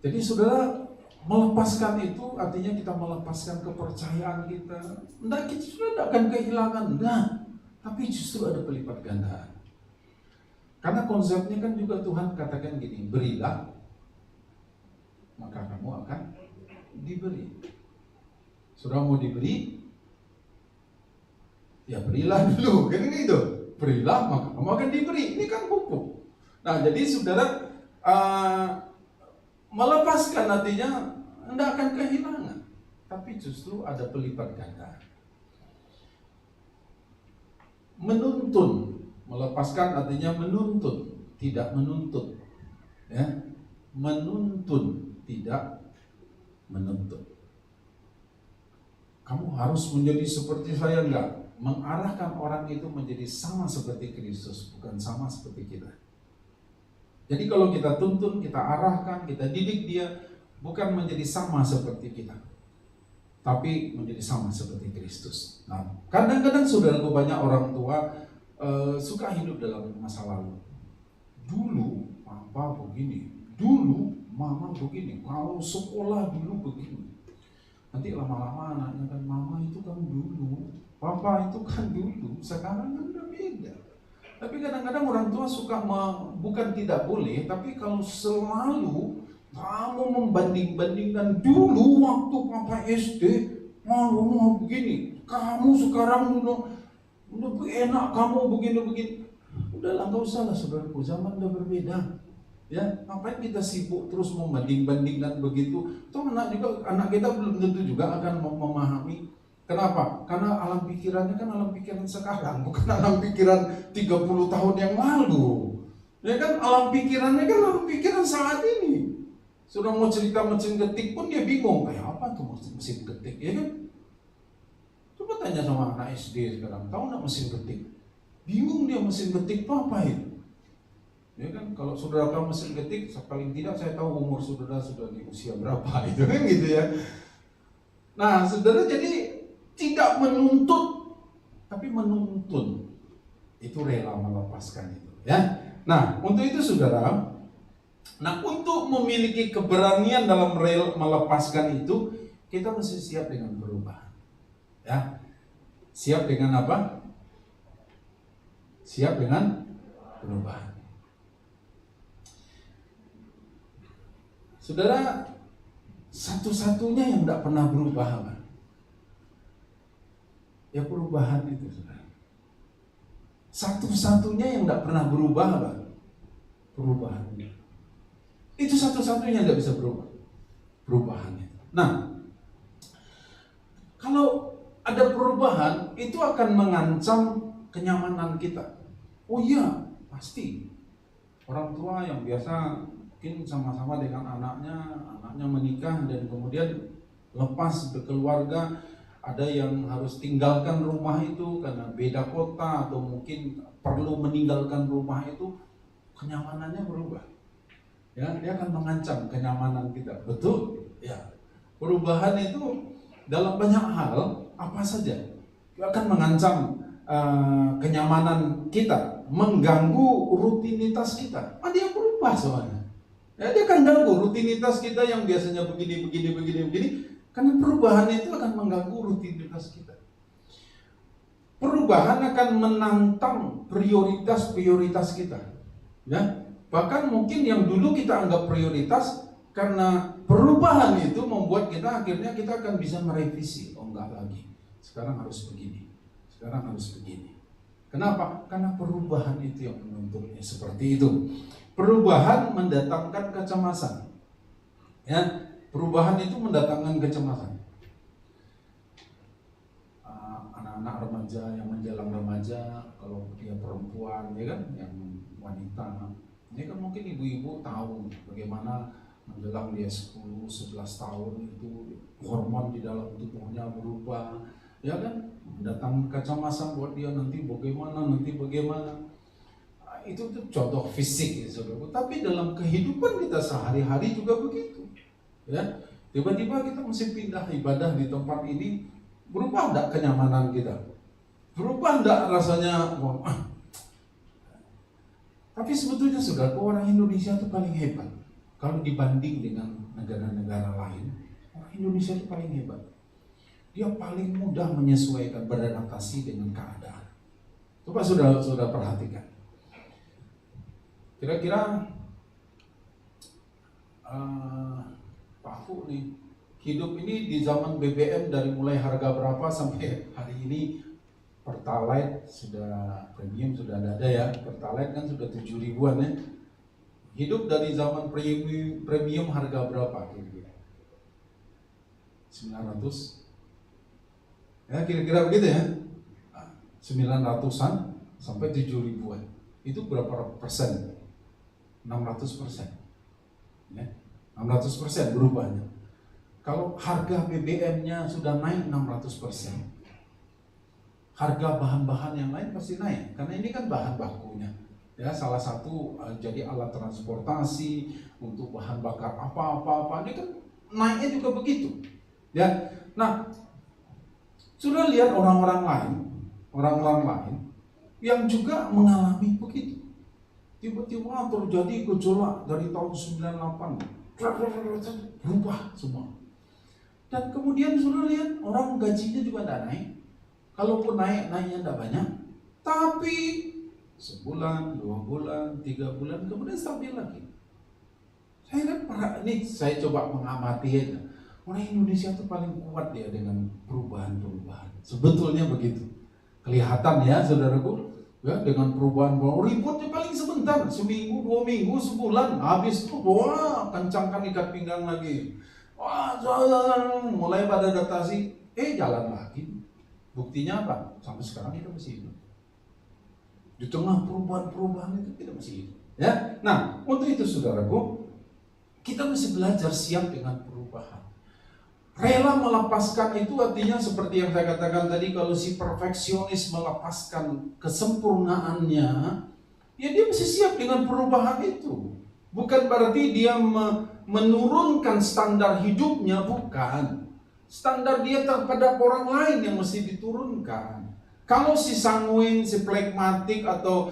jadi saudara, melepaskan itu artinya kita melepaskan kepercayaan kita. Kita sudah tidak akan kehilangan, tapi justru ada pelipat gandaan. Karena konsepnya kan juga Tuhan katakan gini, berilah, maka kamu akan diberi. Saudara mau diberi, ya berilah dulu, kan itu. Berilah maka kamu akan diberi. Ini kan pupuk. Nah, jadi saudara, melepaskan artinya tidak akan kehilangan, tapi justru ada pelipat ganda. Menuntun, melepaskan artinya menuntun, tidak menuntut. Ya, menuntun, tidak menuntut. Kamu harus menjadi seperti saya, enggak. Mengarahkan orang itu menjadi sama seperti Kristus, bukan sama seperti kita. Jadi kalau kita tuntun, kita arahkan, kita didik dia, bukan menjadi sama seperti kita, tapi menjadi sama seperti Kristus. Nah, kadang-kadang saudaraku, banyak orang tua suka hidup dalam masa lalu. Dulu papa begini, dulu mama begini, kalau sekolah dulu begini. Nanti lama-lama anaknya kan, mama itu kan dulu, papa itu kan dulu, sekarang kan udah beda. Tapi kadang-kadang orang tua suka bukan tidak boleh, tapi kalau selalu kamu membanding-bandingkan dulu waktu papa SD, mau begini, kamu sekarang udah enak, kamu begini-begini. Udahlah, nggak usah lah saudaraku, zaman udah berbeda. Ya, ngapain kita sibuk terus membanding-bandingkan begitu? Toh anak kita belum tentu juga akan memahami. Kenapa? Karena alam pikirannya kan alam pikiran sekarang, bukan alam pikiran 30 tahun yang lalu. Ya kan, alam pikirannya kan alam pikiran saat ini. Sudah mau cerita mesin ketik pun dia bingung, kayak apa tuh mesin ketik, ya kan? Coba tanya sama anak SD sekarang, tahu nggak mesin ketik? Bingung dia mesin ketik itu apa itu? Ya kan, kalau saudara tahu mesin ketik, paling tidak saya tahu umur saudara sudah di usia berapa, itu kan gitu ya. Nah, saudara jadi tidak menuntut, tapi menuntun. Itu rela melepaskan itu, ya. Nah, untuk itu saudara, untuk memiliki keberanian dalam melepaskan itu, kita mesti siap dengan perubahan. Ya. Siap dengan apa? Siap dengan perubahan. Saudara, satu-satunya yang tidak pernah berubah apa? Ya perubahan itu, saudara. Satu-satunya yang tidak pernah berubah apa? Perubahan. Itu satu-satunya yang tidak bisa berubah. Perubahannya. Nah, kalau ada perubahan, itu akan mengancam kenyamanan kita. Oh iya, pasti. Orang tua yang biasa mungkin sama-sama dengan anaknya menikah dan kemudian lepas berkeluarga, ada yang harus tinggalkan rumah itu karena beda kota atau mungkin perlu meninggalkan rumah itu, kenyamanannya berubah. Ya, dia akan mengancam kenyamanan kita. Betul? Ya. Perubahan itu dalam banyak hal apa saja dia akan mengancam kenyamanan kita, mengganggu rutinitas kita. Dia berubah soalnya. Ya, dia akan ganggu rutinitas kita yang biasanya begini. Karena perubahan itu akan mengganggu rutinitas kita. Perubahan akan menantang prioritas kita. Ya, bahkan mungkin yang dulu kita anggap prioritas, karena perubahan itu membuat kita akhirnya kita akan bisa merevisi. Oh enggak lagi, sekarang harus begini, sekarang harus begini. Kenapa? Karena perubahan itu yang menuntutnya seperti itu. Perubahan mendatangkan kecemasan. Ya, perubahan itu mendatangkan kecemasan. Anak-anak remaja yang menjelang remaja, kalau dia perempuan, ya kan, yang wanita, ini kan mungkin ibu-ibu tahu bagaimana menjelang dia 10-11 tahun itu hormon di dalam tubuhnya berubah, ya kan, mendatangkan kecemasan buat dia nanti bagaimana. Itu contoh fisik ya saudara. Tapi dalam kehidupan kita sehari-hari juga begitu. Ya, tiba-tiba kita mesti pindah ibadah di tempat ini, berubah enggak kenyamanan kita? Berubah enggak rasanya? Tapi sebetulnya saudara, orang Indonesia itu paling hebat. Kalau dibanding dengan negara-negara lain, orang Indonesia itu paling hebat. Dia paling mudah menyesuaikan, beradaptasi dengan keadaan. Coba saudara perhatikan. Kira-kira Pak Fu nih, hidup ini di zaman BBM dari mulai harga berapa sampai hari ini Pertalite sudah premium, sudah ada ya. Pertalite kan sudah 7 ribuan ya. Hidup dari zaman premium harga berapa kira-kira? 900? Ya kira-kira begitu ya. 900-an sampai 7 ribuan. Itu berapa persen? 600%. Ya, 600% berubahnya. Kalau harga BBM-nya sudah naik 600%, harga bahan-bahan yang lain pasti naik, karena ini kan bahan bakunya. Ya, salah satu jadi alat transportasi untuk bahan bakar apa-apa, ini kan naiknya juga begitu. Ya, nah, sudah lihat orang-orang lain yang juga mengalami begitu. Tiba-tiba terjadi gejolak dari tahun 98, berubah semua. Dan kemudian sudah lihat orang gajinya juga tidak naik. Kalaupun naiknya tidak banyak, tapi sebulan, 2 bulan, 3 bulan, kemudian stabil lagi. Saya coba mengamati aja. Orang Indonesia itu paling kuat ya dengan perubahan-perubahan. Sebetulnya begitu. Kelihatan ya saudaraku. Ya, dengan perubahan ributnya paling sebentar, seminggu, 2 minggu, sebulan, habis itu wah kencangkan ikat pinggang lagi, wah mulai pada adaptasi, jalan lagi. Buktinya apa? Sampai sekarang kita masih hidup. Di tengah perubahan-perubahan itu kita masih hidup. Ya, nah untuk itu saudaraku, kita mesti belajar siap dengan perubahan. Rela melepaskan itu artinya seperti yang saya katakan tadi, kalau si perfeksionis melepaskan kesempurnaannya, ya dia mesti siap dengan perubahan itu. Bukan berarti dia menurunkan standar hidupnya, bukan. Standar dia terhadap orang lain yang mesti diturunkan. Kalau si sanguin, si plekmatik atau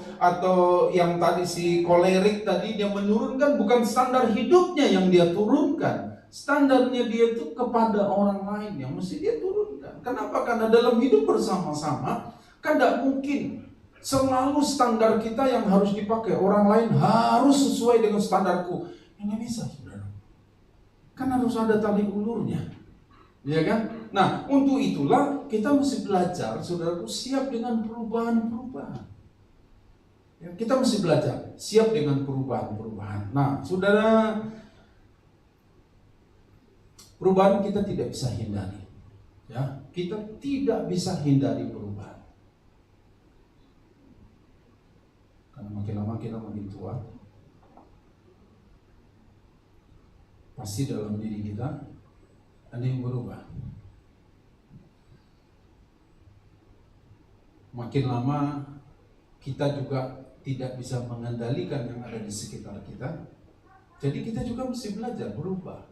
yang tadi si kolerik tadi, dia menurunkan bukan standar hidupnya yang dia turunkan. Standarnya dia itu kepada orang lain yang mesti dia turunkan. Kenapa? Karena dalam hidup bersama-sama kan tidak mungkin selalu standar kita yang harus dipakai. Orang lain harus sesuai dengan standarku. Ini bisa, saudara. Kan harus ada tali ulurnya. Ya kan? Nah, untuk itulah kita mesti belajar, saudaraku, siap dengan perubahan-perubahan. Ya, kita mesti belajar siap dengan perubahan-perubahan. Nah, saudara, perubahan kita tidak bisa hindari. Ya, kita tidak bisa hindari perubahan. Karena makin lama kita makin tua, pasti dalam diri kita ada yang berubah. Makin lama kita juga tidak bisa mengendalikan yang ada di sekitar kita. Jadi kita juga mesti belajar berubah.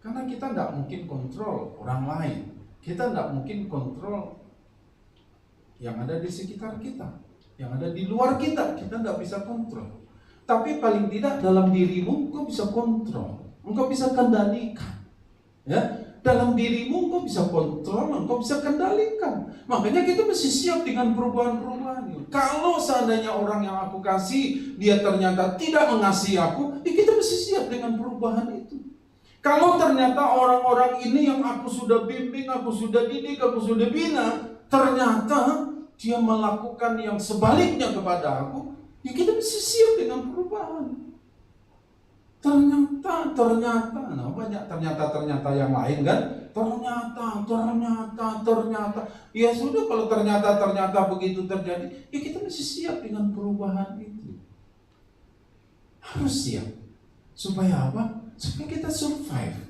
Karena kita tidak mungkin kontrol orang lain. Kita tidak mungkin kontrol yang ada di sekitar kita, yang ada di luar kita tidak bisa kontrol. Tapi paling tidak dalam dirimu engkau bisa kontrol. Engkau bisa kendalikan, ya. Dalam dirimu engkau bisa kontrol, engkau bisa kendalikan. Makanya kita mesti siap dengan perubahan-perubahan. Kalau seandainya orang yang aku kasih dia ternyata tidak mengasihi aku, ya kita mesti siap dengan perubahan itu. Kalau ternyata orang-orang ini yang aku sudah bimbing, aku sudah didik, aku sudah bina, ternyata dia melakukan yang sebaliknya kepada aku, ya kita mesti siap dengan perubahan. Ternyata, nah banyak ternyata yang lain kan? Ternyata. Ya sudah, kalau ternyata begitu terjadi, ya kita mesti siap dengan perubahan itu. Harus siap. Supaya apa? Supaya kita survive.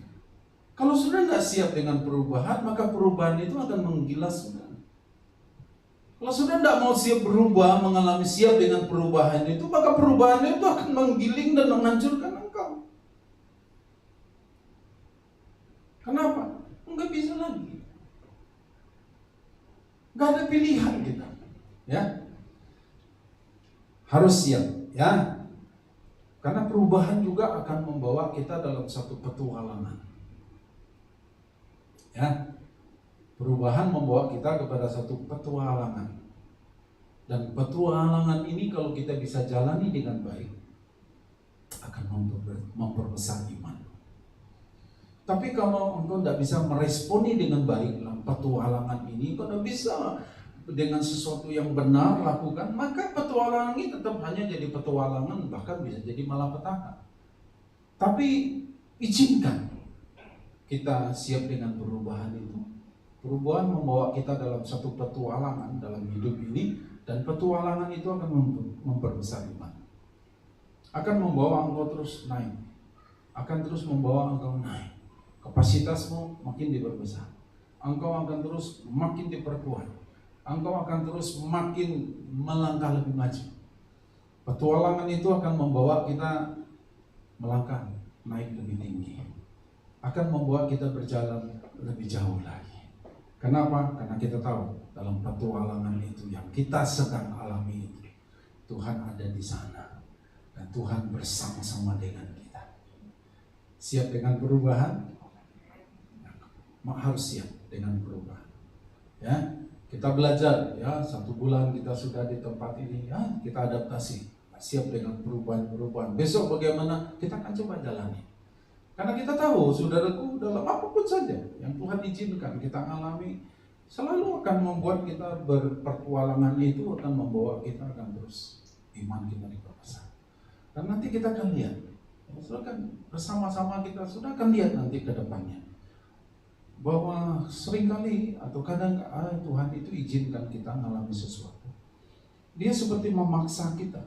Kalau sudah nggak siap dengan perubahan, maka perubahan itu akan menggilas sudah. Kalau sudah tidak mau siap berubah, mengalami siap dengan perubahan itu, maka perubahan itu akan menggiling dan menghancurkan engkau. Kenapa? Enggak bisa lagi. Enggak ada pilihan kita. Ya, harus siap. Ya, karena perubahan juga akan membawa kita dalam satu petualangan. Ya, perubahan membawa kita kepada satu petualangan. Dan petualangan ini kalau kita bisa jalani dengan baik, akan memperbesar iman. Tapi kalau engkau tidak bisa meresponi dengan baik dalam petualangan ini, engkau tidak bisa dengan sesuatu yang benar lakukan, maka petualangan ini tetap hanya jadi petualangan, bahkan bisa jadi malapetaka. Tapi izinkan kita siap dengan perubahan itu. Perubahan membawa kita dalam satu petualangan dalam hidup ini, dan petualangan itu akan memperbesar iman. Akan membawa engkau terus naik. Akan terus membawa engkau naik. Kapasitasmu makin diperbesar. Engkau akan terus makin diperkuat. Engkau akan terus makin melangkah lebih maju. Petualangan itu akan membawa kita melangkah naik lebih tinggi. Akan membawa kita berjalan lebih jauh lagi. Kenapa? Karena kita tahu dalam petualangan itu yang kita sedang alami itu, Tuhan ada di sana dan Tuhan bersama-sama dengan kita. Siap dengan perubahan? Harus siap dengan perubahan. Ya, kita belajar ya, 1 bulan kita sudah di tempat ini, ya kita adaptasi, siap dengan perubahan-perubahan. Besok bagaimana? Kita akan coba jalani. Karena kita tahu, saudaraku, dalam apapun saja yang Tuhan izinkan kita alami, selalu akan membuat kita berpetualangan, itu akan membawa kita akan terus iman kita diperbesar. Dan nanti kita akan lihat, sudah kan bersama-sama kita sudah akan lihat nanti ke depannya. bahwa seringkali atau kadang Tuhan itu izinkan kita mengalami sesuatu. Dia seperti memaksa kita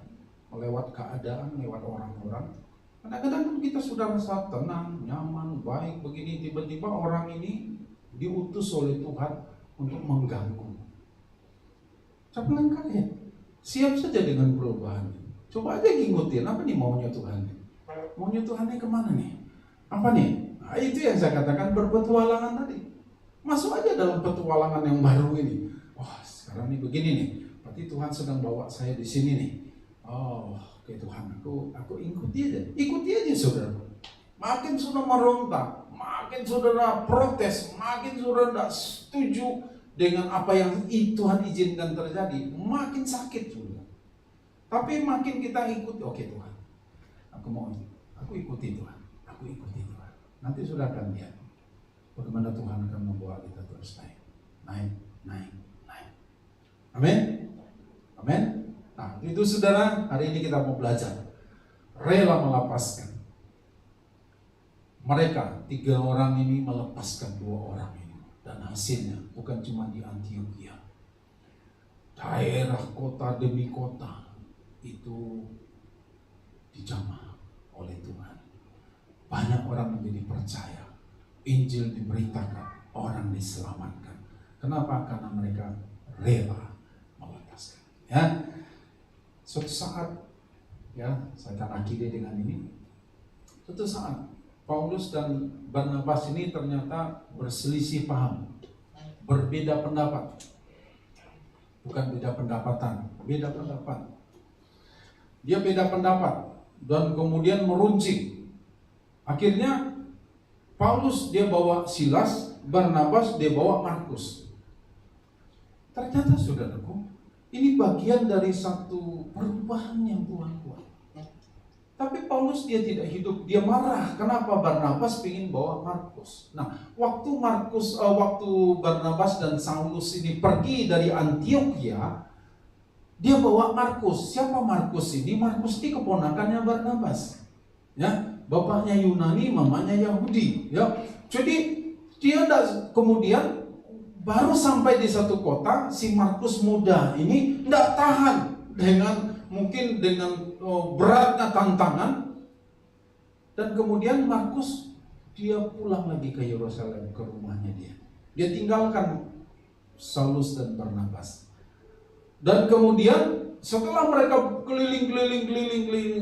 lewat keadaan, lewat orang-orang. Kadang-kadang kan kita sudah rasa tenang, nyaman, baik begini, tiba-tiba orang ini diutus oleh Tuhan untuk mengganggu. Tapi kan kaget, siap saja dengan perubahan. Coba aja ngikutin, apa nih maunya Tuhan? Maunya Tuhan ini kemana nih? Apa nih? Nah, itu yang saya katakan berpetualangan tadi. Masuk aja dalam petualangan yang baru ini. Wah, sekarang nih begini nih. Berarti Tuhan sedang bawa saya di sini nih. Oh, oke Tuhan, aku ikuti aja saudara. Makin sudah merontak, makin saudara protes, makin saudara tidak setuju dengan apa yang Tuhan izinkan terjadi, makin sakit saudara. Tapi makin kita ikuti, oke Tuhan, aku ikuti Tuhan, Nanti sudah akan lihat bagaimana Tuhan akan membawa kita terus naik. Amin. Nah, itu saudara, hari ini kita mau belajar rela melepaskan. Mereka 3 orang ini melepaskan 2 orang ini, dan hasilnya bukan cuma di Antioquia, daerah kota demi kota itu dijamah oleh Tuhan. Banyak orang menjadi percaya, Injil diberitakan, orang diselamatkan. Kenapa? Karena mereka rela melepaskan. Ya, suatu saat, ya, saya akan akhiri dengan ini. Suatu saat Paulus dan Barnabas ini ternyata berselisih paham, berbeda pendapat. Bukan beda pendapatan, beda pendapat. Dia beda pendapat dan kemudian meruncing. Akhirnya Paulus dia bawa Silas, Barnabas dia bawa Markus. Ternyata saudaraku, ini bagian dari satu perubahan yang Tuhan buat. Tapi Paulus dia tidak hidup, dia marah. Kenapa Barnabas ingin bawa Markus? Nah, waktu Barnabas dan Saulus ini pergi dari Antioquia, dia bawa Markus. Siapa Markus ini? Markus ini keponakannya Barnabas. Ya, bapaknya Yunani, mamanya Yahudi. Ya, jadi dia kemudian baru sampai di satu kota, si Markus muda ini tidak tahan dengan beratnya tantangan, dan kemudian Markus dia pulang lagi ke Yerusalem, ke rumahnya dia tinggalkan Saulus dan Barnabas. Dan kemudian setelah mereka keliling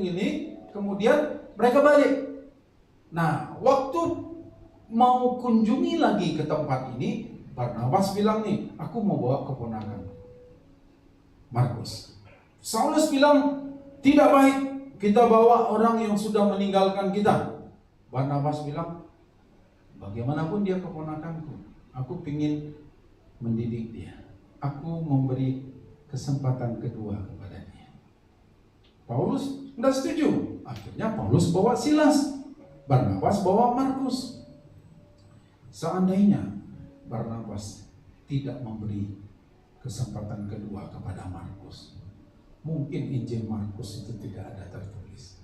ini, kemudian mereka balik. Nah, waktu mau kunjungi lagi ke tempat ini, Barnabas bilang nih, aku mau bawa keponakan Markus. Saulus bilang, tidak baik kita bawa orang yang sudah meninggalkan kita. Barnabas bilang, bagaimanapun dia keponakanku, aku ingin mendidik dia. Aku memberi kesempatan kedua kepada dia. Paulus tidak setuju. Akhirnya Paulus bawa Silas, Barnabas bawa Markus. Seandainya Barnabas tidak memberi kesempatan kedua kepada Markus, mungkin Injil Markus itu tidak ada tertulis.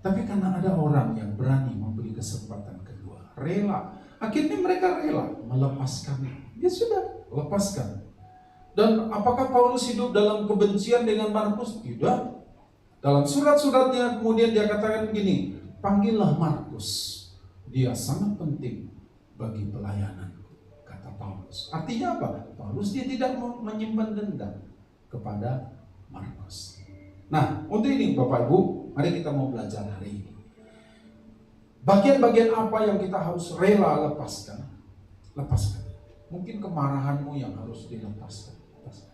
Tapi karena ada orang yang berani memberi kesempatan kedua, rela, akhirnya mereka rela melepaskan. Dia sudah lepaskan. Dan apakah Paulus hidup dalam kebencian dengan Markus? Tidak. Dalam surat-suratnya kemudian dia katakan begini, panggillah Markus, dia sangat penting bagi pelayananku, kata Paulus. Artinya apa? Paulus dia tidak menyimpan dendam kepada Markus. Nah, untuk ini Bapak Ibu, mari kita mau belajar hari ini. Bagian-bagian apa yang kita harus rela lepaskan? Lepaskan. Mungkin kemarahanmu yang harus dilepaskan.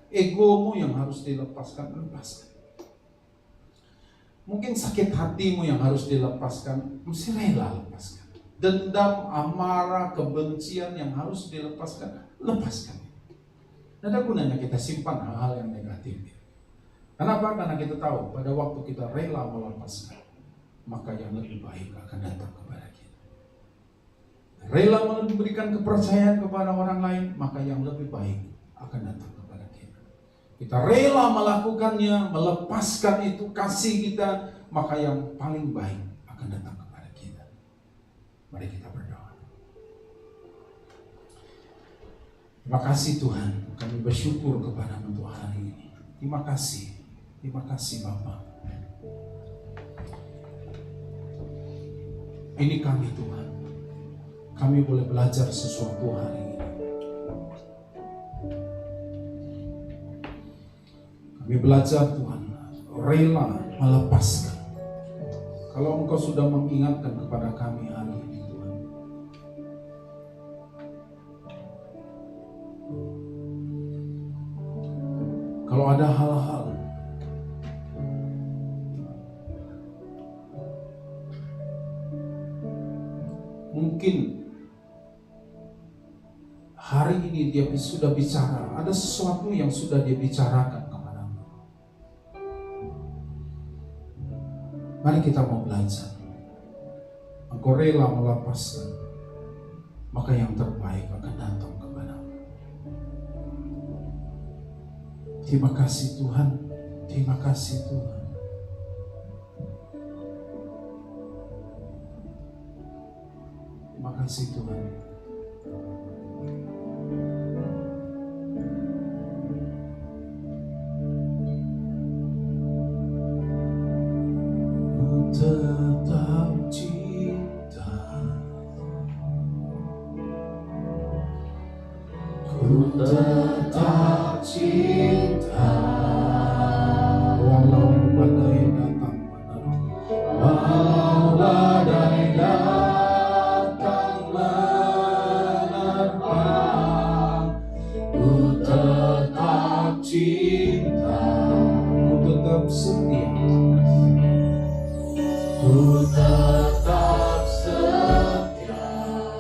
Egomu yang harus dilepaskan, lepaskan. Mungkin sakit hatimu yang harus dilepaskan, mesti rela lepaskan. Dendam, amarah, kebencian yang harus dilepaskan, lepaskan. Tidak ada gunanya kita simpan hal-hal yang negatif. Kenapa? Karena kita tahu pada waktu kita rela melepaskan, maka yang lebih baik akan datang kepada kita. Rela memberikan kepercayaan kepada orang lain, maka yang lebih baik akan datang kepada kita. Kita rela melakukannya, melepaskan itu kasih kita, maka yang paling baik akan datang kepada kita. Mari kita berdoa. Terima kasih Tuhan, kami bersyukur kepada-Mu untuk hari ini. Terima kasih Bapa. Ini kami Tuhan, kami boleh belajar sesuatu hari ini. Kami belajar Tuhan, rela melepaskan. Kalau Engkau sudah mengingatkan kepada kami hari ini Tuhan, kalau ada hal-hal mungkin hari ini dia sudah bicara, ada sesuatu yang sudah dia bicarakan kepadamu. Mari kita mau belajar. Engkau rela melepaskan, maka yang terbaik akan datang kepadamu. Terima kasih Tuhan, terima kasih Tuhan. Terima kasih Tuhan. Ku tetap cinta, ku tetap cinta, walau badai datang menerpa, walau badai datang menerpa, ku tetap cinta, ku tetap setia, ku tetap setia,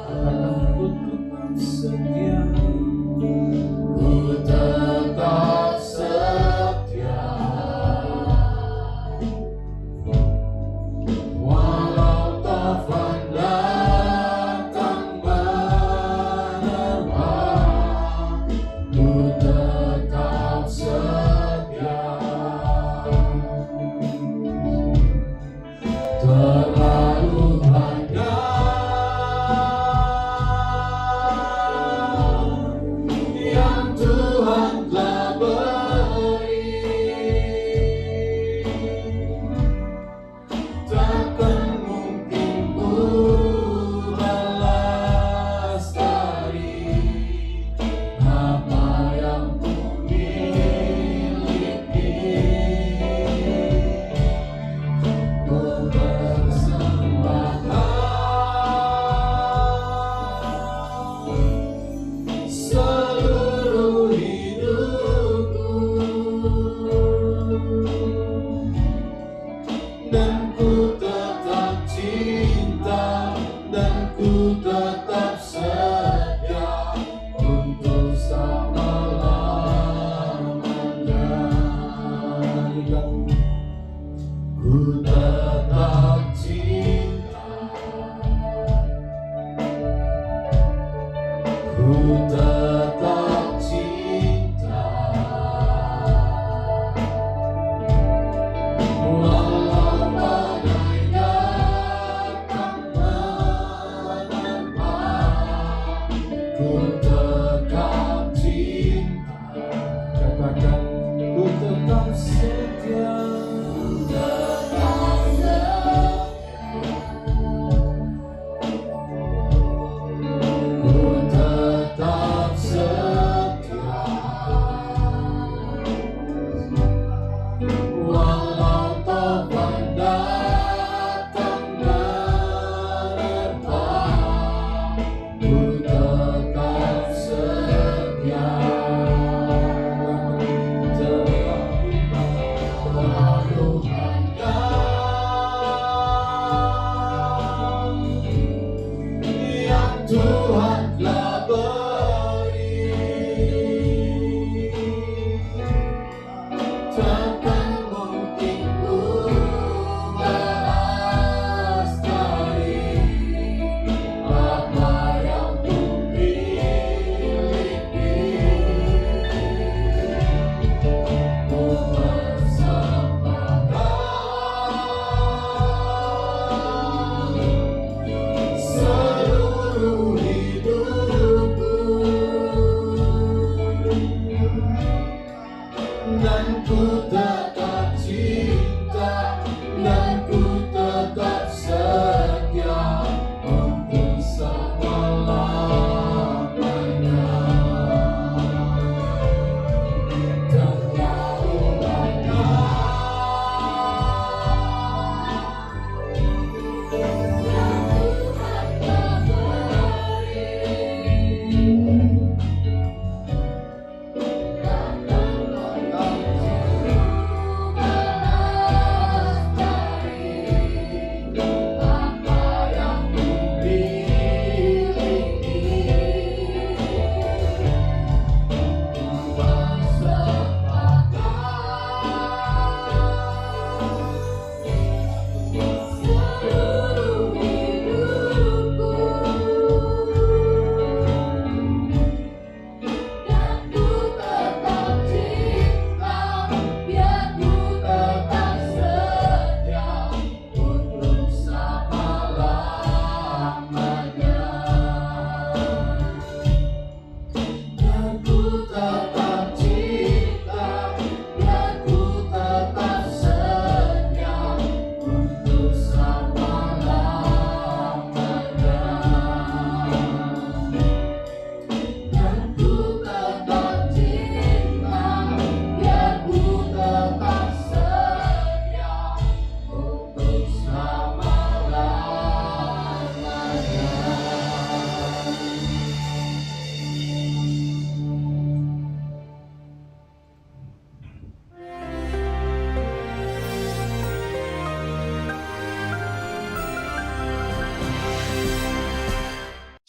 katakan ku tetap setia, ku tetap setia, walau taufan datang menerpa, ku tetap setia. Terlalu banyak yang Tuhan telah beri, takkan mungkin ku balas dari apa yang ku miliki. Ku persembahkan seluruh hidupku, dan ku tetap cinta, dan ku tetap setia untuk selama-lamanya. Ku tetap cinta, ku tetap cinta, walau badai datang menerpa, ku tetap cinta, katakan ku tetap setia. Ku tetap setia, walau taufan datang menerpa, ku tetap setia. Terlalu banyak yang Tuhan telah beri, takkan mungkin ku balas dari apa yang ku miliki. Ku persembahkan seluruh hidup,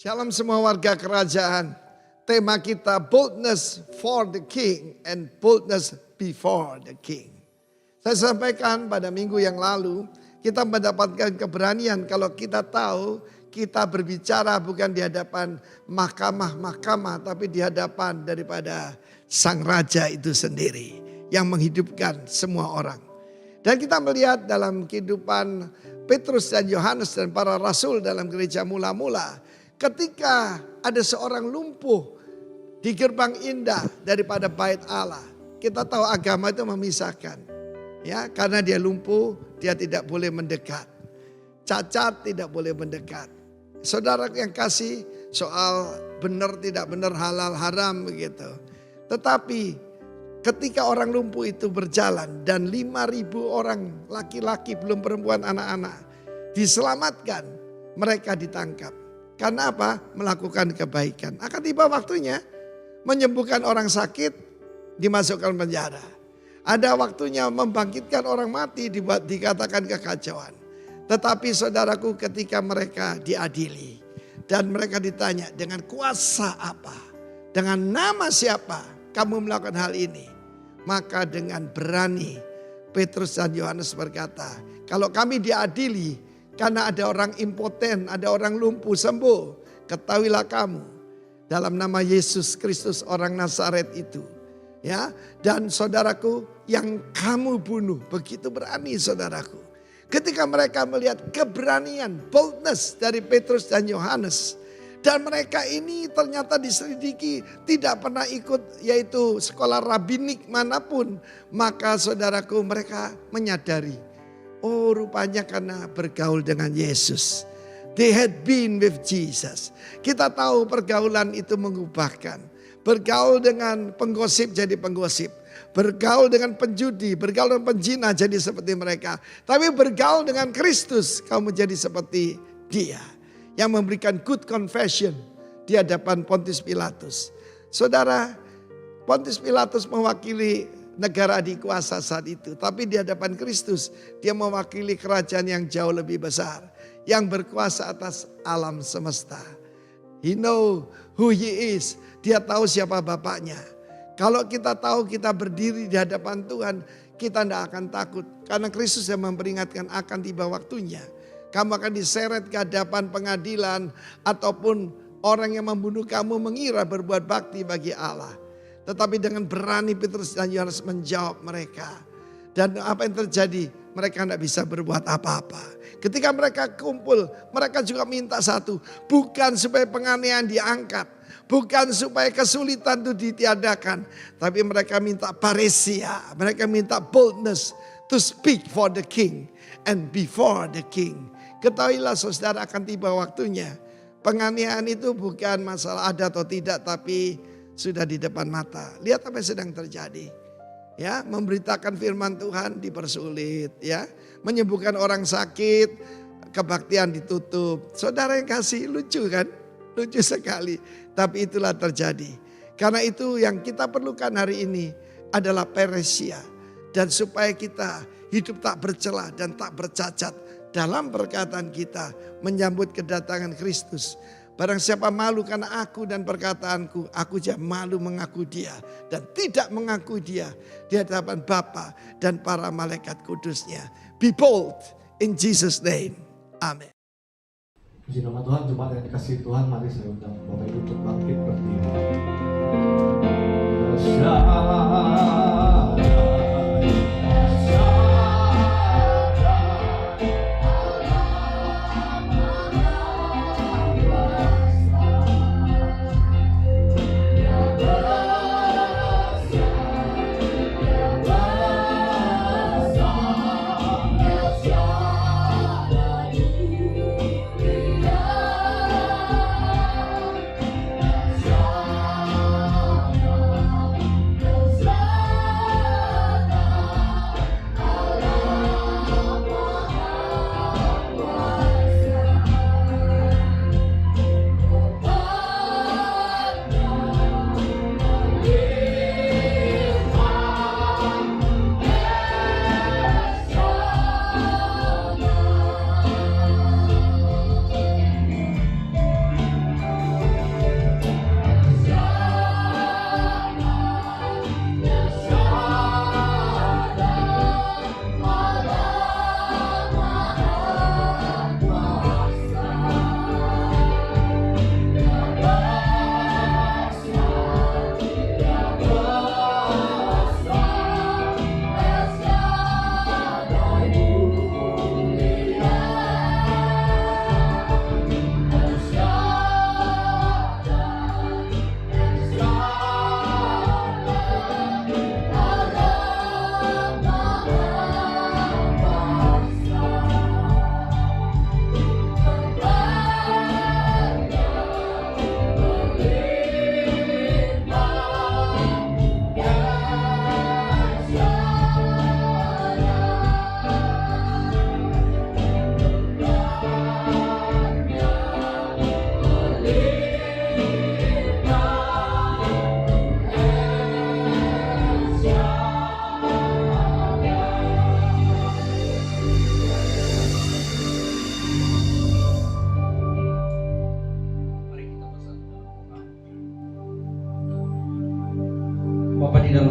Shalom semua warga kerajaan. Tema kita boldness for the king and boldness before the king. Saya sampaikan pada minggu yang lalu, kita mendapatkan keberanian kalau kita tahu kita berbicara bukan di hadapan mahkamah-mahkamah, tapi di hadapan daripada sang raja itu sendiri yang menghidupkan semua orang. Dan kita melihat dalam kehidupan Petrus dan Yohanes dan para rasul dalam gereja mula-mula, ketika ada seorang lumpuh di gerbang indah daripada bait Allah. Kita tahu agama itu memisahkan. Ya, karena dia lumpuh, dia tidak boleh mendekat. Cacat tidak boleh mendekat. Saudara yang kasih, soal benar tidak benar, halal haram begitu. Tetapi ketika orang lumpuh itu berjalan dan 5.000 orang laki-laki belum perempuan anak-anak diselamatkan, mereka ditangkap. Karena apa? Melakukan kebaikan. Akan tiba waktunya menyembuhkan orang sakit, dimasukkan penjara. Ada waktunya membangkitkan orang mati, dikatakan kekacauan. Tetapi saudaraku, ketika mereka diadili dan mereka ditanya dengan kuasa apa, dengan nama siapa kamu melakukan hal ini, maka dengan berani Petrus dan Yohanes berkata, kalau kami diadili karena ada orang impoten, ada orang lumpuh sembuh, ketahuilah kamu dalam nama Yesus Kristus orang Nazaret itu, ya, dan saudaraku yang kamu bunuh. Begitu berani saudaraku. Ketika mereka melihat keberanian, boldness dari Petrus dan Yohanes, dan mereka ini ternyata diselidiki tidak pernah ikut yaitu sekolah rabbinik manapun, maka saudaraku mereka menyadari, oh rupanya karena bergaul dengan Yesus. They had been with Jesus. Kita tahu pergaulan itu mengubahkan. Bergaul dengan penggosip jadi penggosip. Bergaul dengan penjudi, bergaul dengan penjina jadi seperti mereka. Tapi bergaul dengan Kristus, kamu menjadi seperti Dia. Yang memberikan good confession di hadapan Pontius Pilatus. Saudara, Pontius Pilatus mewakili negara dikuasa saat itu. Tapi di hadapan Kristus, dia mewakili kerajaan yang jauh lebih besar. Yang berkuasa atas alam semesta. He know who he is. Dia tahu siapa bapaknya. Kalau kita tahu kita berdiri di hadapan Tuhan, kita tidak akan takut. Karena Kristus yang memperingatkan akan tiba waktunya. Kamu akan diseret ke hadapan pengadilan ataupun orang yang membunuh kamu mengira berbuat bakti bagi Allah. Tetapi dengan berani Petrus dan Yohanes menjawab mereka. Dan apa yang terjadi? Mereka tidak bisa berbuat apa-apa. Ketika mereka kumpul, mereka juga minta satu. Bukan supaya penganiayaan diangkat. Bukan supaya kesulitan itu ditiadakan. Tapi mereka minta paresia. Mereka minta boldness to speak for the king and before the king. Ketahuilah saudara, akan tiba waktunya. Penganiayaan itu bukan masalah ada atau tidak, tapi sudah di depan mata. Lihat apa yang sedang terjadi. Ya, memberitakan firman Tuhan dipersulit, ya. Menyembuhkan orang sakit, kebaktian ditutup. Saudara yang kasih, lucu kan? Lucu sekali. Tapi itulah terjadi. Karena itu yang kita perlukan hari ini adalah paresia. Dan supaya kita hidup tak bercela dan tak bercacat dalam perkataan kita menyambut kedatangan Kristus. Barang siapa malu karena aku dan perkataanku, aku juga malu mengaku dia. Dan tidak mengaku dia di hadapan Bapa dan para malaikat kudusnya. Be bold in Jesus' name. Amin. Puji nama Tuhan, jemaat yang dikasihi Tuhan, mari saya undang Bapak Ibu untuk bangkit berdiri.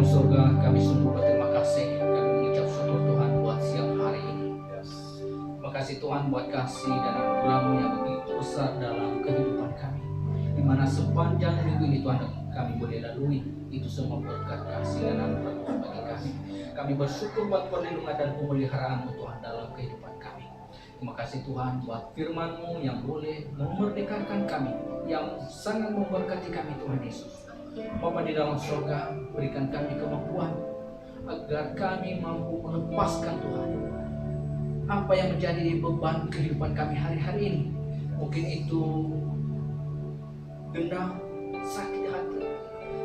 surga, kami sungguh berterima kasih. Kami mengucap syukur Tuhan buat siang hari ini. Terima kasih Tuhan buat kasih dan anugerah-Mu yang begitu besar dalam kehidupan kami. Di mana sepanjang minggu ini Tuhan kami boleh lalui, itu semua berkat kasih dan anugerah Tuhan bagi kami. Kami bersyukur buat perlindungan dan pemeliharaan-Mu Tuhan dalam kehidupan kami. Terima kasih Tuhan buat firman-Mu yang boleh memerdekakan kami, yang sangat memberkati kami Tuhan Yesus. Bapa di dalam surga, berikan kami kemampuan agar kami mampu melepaskan Tuhan apa yang menjadi beban kehidupan kami hari-hari ini. Mungkin itu dendam, sakit hati.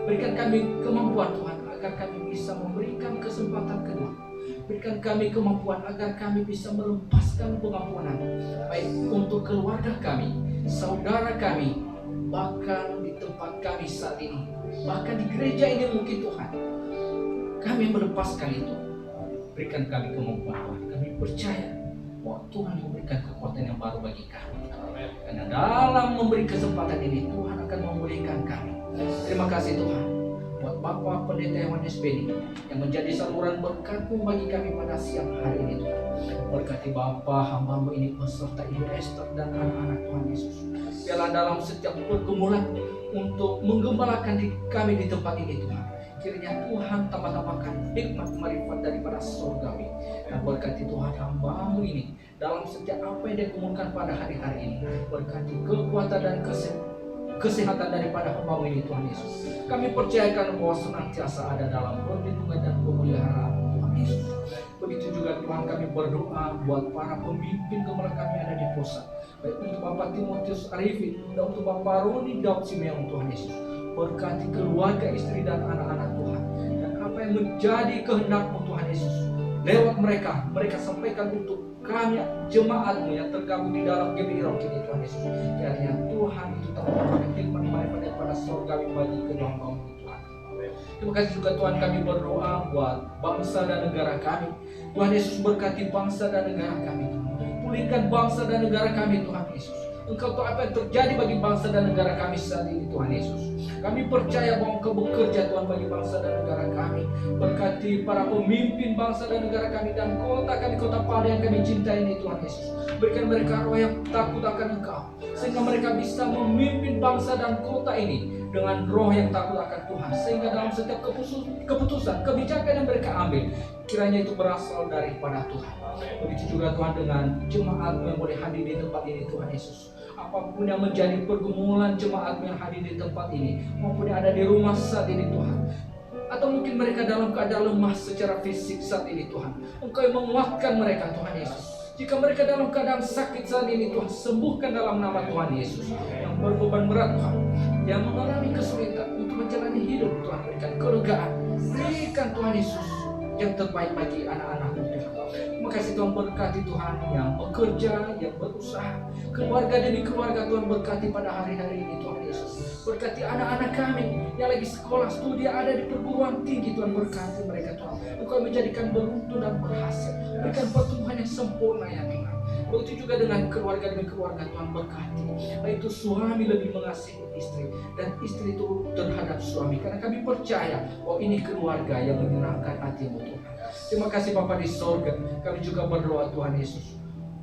Berikan kami kemampuan Tuhan agar kami bisa memberikan kesempatan kedua. Berikan kami kemampuan agar kami bisa melepaskan pengampunan, baik untuk keluarga kami, saudara kami, bahkan di tempat kami saat ini, bahkan di gereja ini mungkin Tuhan. Kami melepaskan itu. Berikan kami kemampuan Tuhan. Kami percaya bahwa Tuhan memberikan kekuatan yang baru bagi kami. Karena dalam memberi kesempatan ini Tuhan akan memulihkan kami. Terima kasih Tuhan buat Bapak Pendeta Yohanes Beni yang menjadi saluran berkat-Mu bagi kami pada siang hari ini Tuhan. Berkati Bapak hamba-Mu ini beserta Ibu Esther dan anak-anak Tuhan Yesus. Biarlah dalam setiap pergumulan untuk menggembalakan kami di tempat ini Tuhan. Kiranya Tuhan tambah-tambahkan hikmat marifat daripada surgawi. Dan berkati Tuhan hamba-Mu ini dalam setiap apa yang dia gumulkan pada hari-hari ini. Berkati kekuatan dan kesehatan daripada hamba-Mu ini Tuhan Yesus. Kami percayakan bahwa senantiasa ada dalam perlindungan dan pemeliharaan Tuhan Yesus. Begitu juga Tuhan kami berdoa buat para pemimpin gembala kami ada di pusat. Baik untuk Bapak Timotius Arifin dan untuk Bapak Roni Daud Simeon Tuhan Yesus. Berkati keluarga, istri dan anak-anak Tuhan. Dan apa yang menjadi kehendak-Mu Tuhan Yesus, lewat mereka sampaikan untuk kami jemaat-Mu yang tergabung di dalam GBI Rock ini Tuhan Yesus. Kiranya Tuhan itu tambahkan hikmat marifat daripada surgawi bagi kedua hamba-Mu Tuhan. Terima kasih juga Tuhan kami berdoa buat bangsa dan negara kami. Tuhan Yesus berkati bangsa dan negara kami. Pulihkan bangsa dan negara kami Tuhan Yesus. Engkau tahu apa yang terjadi bagi bangsa dan negara kami saat ini Tuhan Yesus. Kami percaya bahwa Engkau bekerja Tuhan bagi bangsa dan negara kami. Berkati para pemimpin bangsa dan negara kami dan kota kami, kota pada yang kami cintai ini Tuhan Yesus. Berikan mereka roh yang takut akan Engkau, sehingga mereka bisa memimpin bangsa dan kota ini dengan roh yang takut akan Tuhan. Sehingga dalam setiap keputusan, kebijakan yang mereka ambil, kiranya itu berasal daripada Tuhan. Begitu juga Tuhan dengan jemaat-Mu yang boleh hadir di tempat ini Tuhan Yesus. Apapun yang menjadi pergumulan jemaat-Mu yang hadir di tempat ini, maupun yang ada di rumah saat ini Tuhan, atau mungkin mereka dalam keadaan lemah secara fisik saat ini Tuhan, Engkau yang menguatkan mereka Tuhan Yesus. Jika mereka dalam keadaan sakit saat ini Tuhan, sembuhkan dalam nama Tuhan Yesus. Yang berbeban berat Tuhan, yang mengalami kesulitan untuk menjalani hidup Tuhan, berikan kelegaan. Berikan Tuhan Yesus yang terbaik bagi anak-anak-Mu Tuhan. Terima kasih Tuhan, berkati Tuhan yang bekerja, yang berusaha, keluarga demi keluarga Tuhan, berkati pada hari-hari ini Tuhan Yesus. Berkati anak-anak kami yang lagi sekolah studi ada di perguruan tinggi Tuhan, berkati mereka Tuhan. Engkau menjadikan beruntung dan berhasil. Berikan pertumbuhan yang sempurna ya Tuhan. Begitu juga dengan keluarga demi keluarga Tuhan, berkati. Baik itu suami lebih mengasihi istri dan istri itu terhadap suami. Karena kami percaya bahwa ini keluarga yang menyenangkan hati-Mu Tuhan. Terima kasih Bapa di sorga. Kami juga berdoa Tuhan Yesus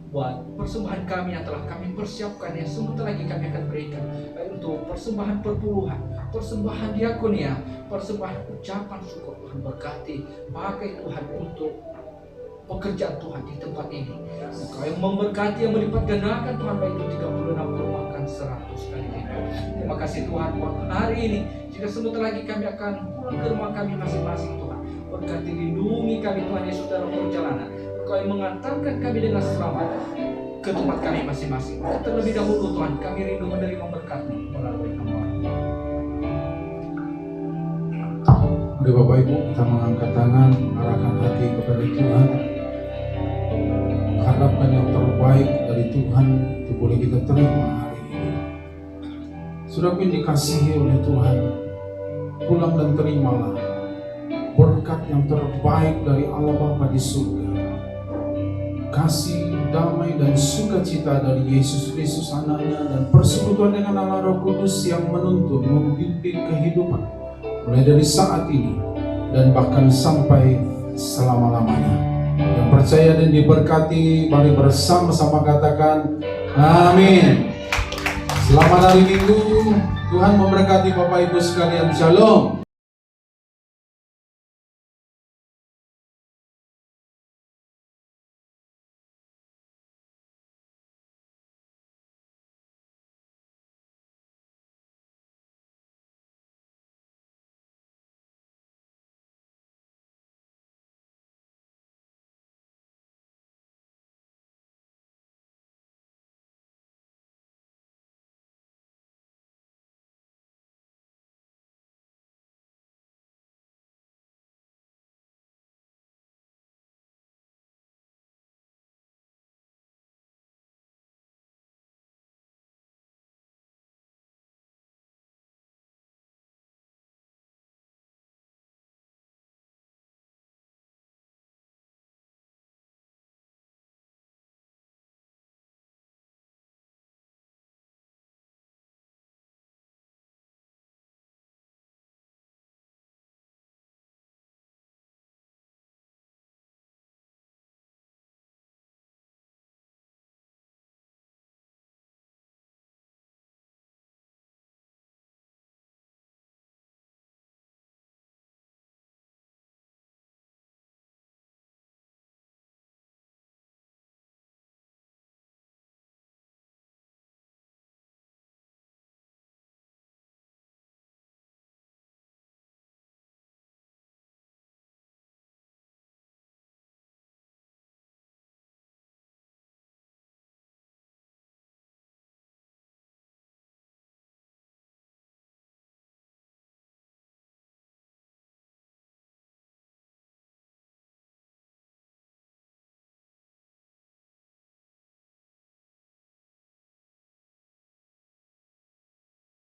buat persembahan kami yang telah kami persiapkan, yang sebentar lagi kami akan berikan, baik untuk persembahan perpuluhan, persembahan diakonia, persembahan ucapan syukur. Tuhan berkati, pakai Tuhan untuk pekerjaan Tuhan di tempat ini. Engkau yang memberkati, yang melipat gandakan Tuhan, baik itu 30, 60, bahkan 100 kali lipat. Terima kasih Tuhan buat hari ini. Jika sebentar lagi kami akan pulang ke rumah kami masing-masing Tuhan, berkati, lindungi kami Tuhan Yesus dalam perjalanan. Engkau yang mengantarkan kami dengan selamat ke tempat kami masing-masing. Terlebih dahulu Tuhan, kami rindu menerima berkat-Mu melalui hamba. Mari Bapak Ibu kita mengangkat tangan, arahkan hati kepada Tuhan. Harapkan yang terbaik dari Tuhan itu boleh kita terima hari ini. Saudara yang dikasihi oleh Tuhan, pulang dan terimalah berkat yang terbaik dari Allah Bapa di surga. Kasih, damai, dan sukacita dari Yesus Kristus anaknya dan persekutuan dengan Allah Roh Kudus yang menuntun, membimbing kehidupan mulai dari saat ini dan bahkan sampai selama-lamanya. Yang percaya dan diberkati, mari bersama-sama katakan amin. Selamat hari Minggu. Tuhan memberkati Bapak Ibu sekalian. Shalom.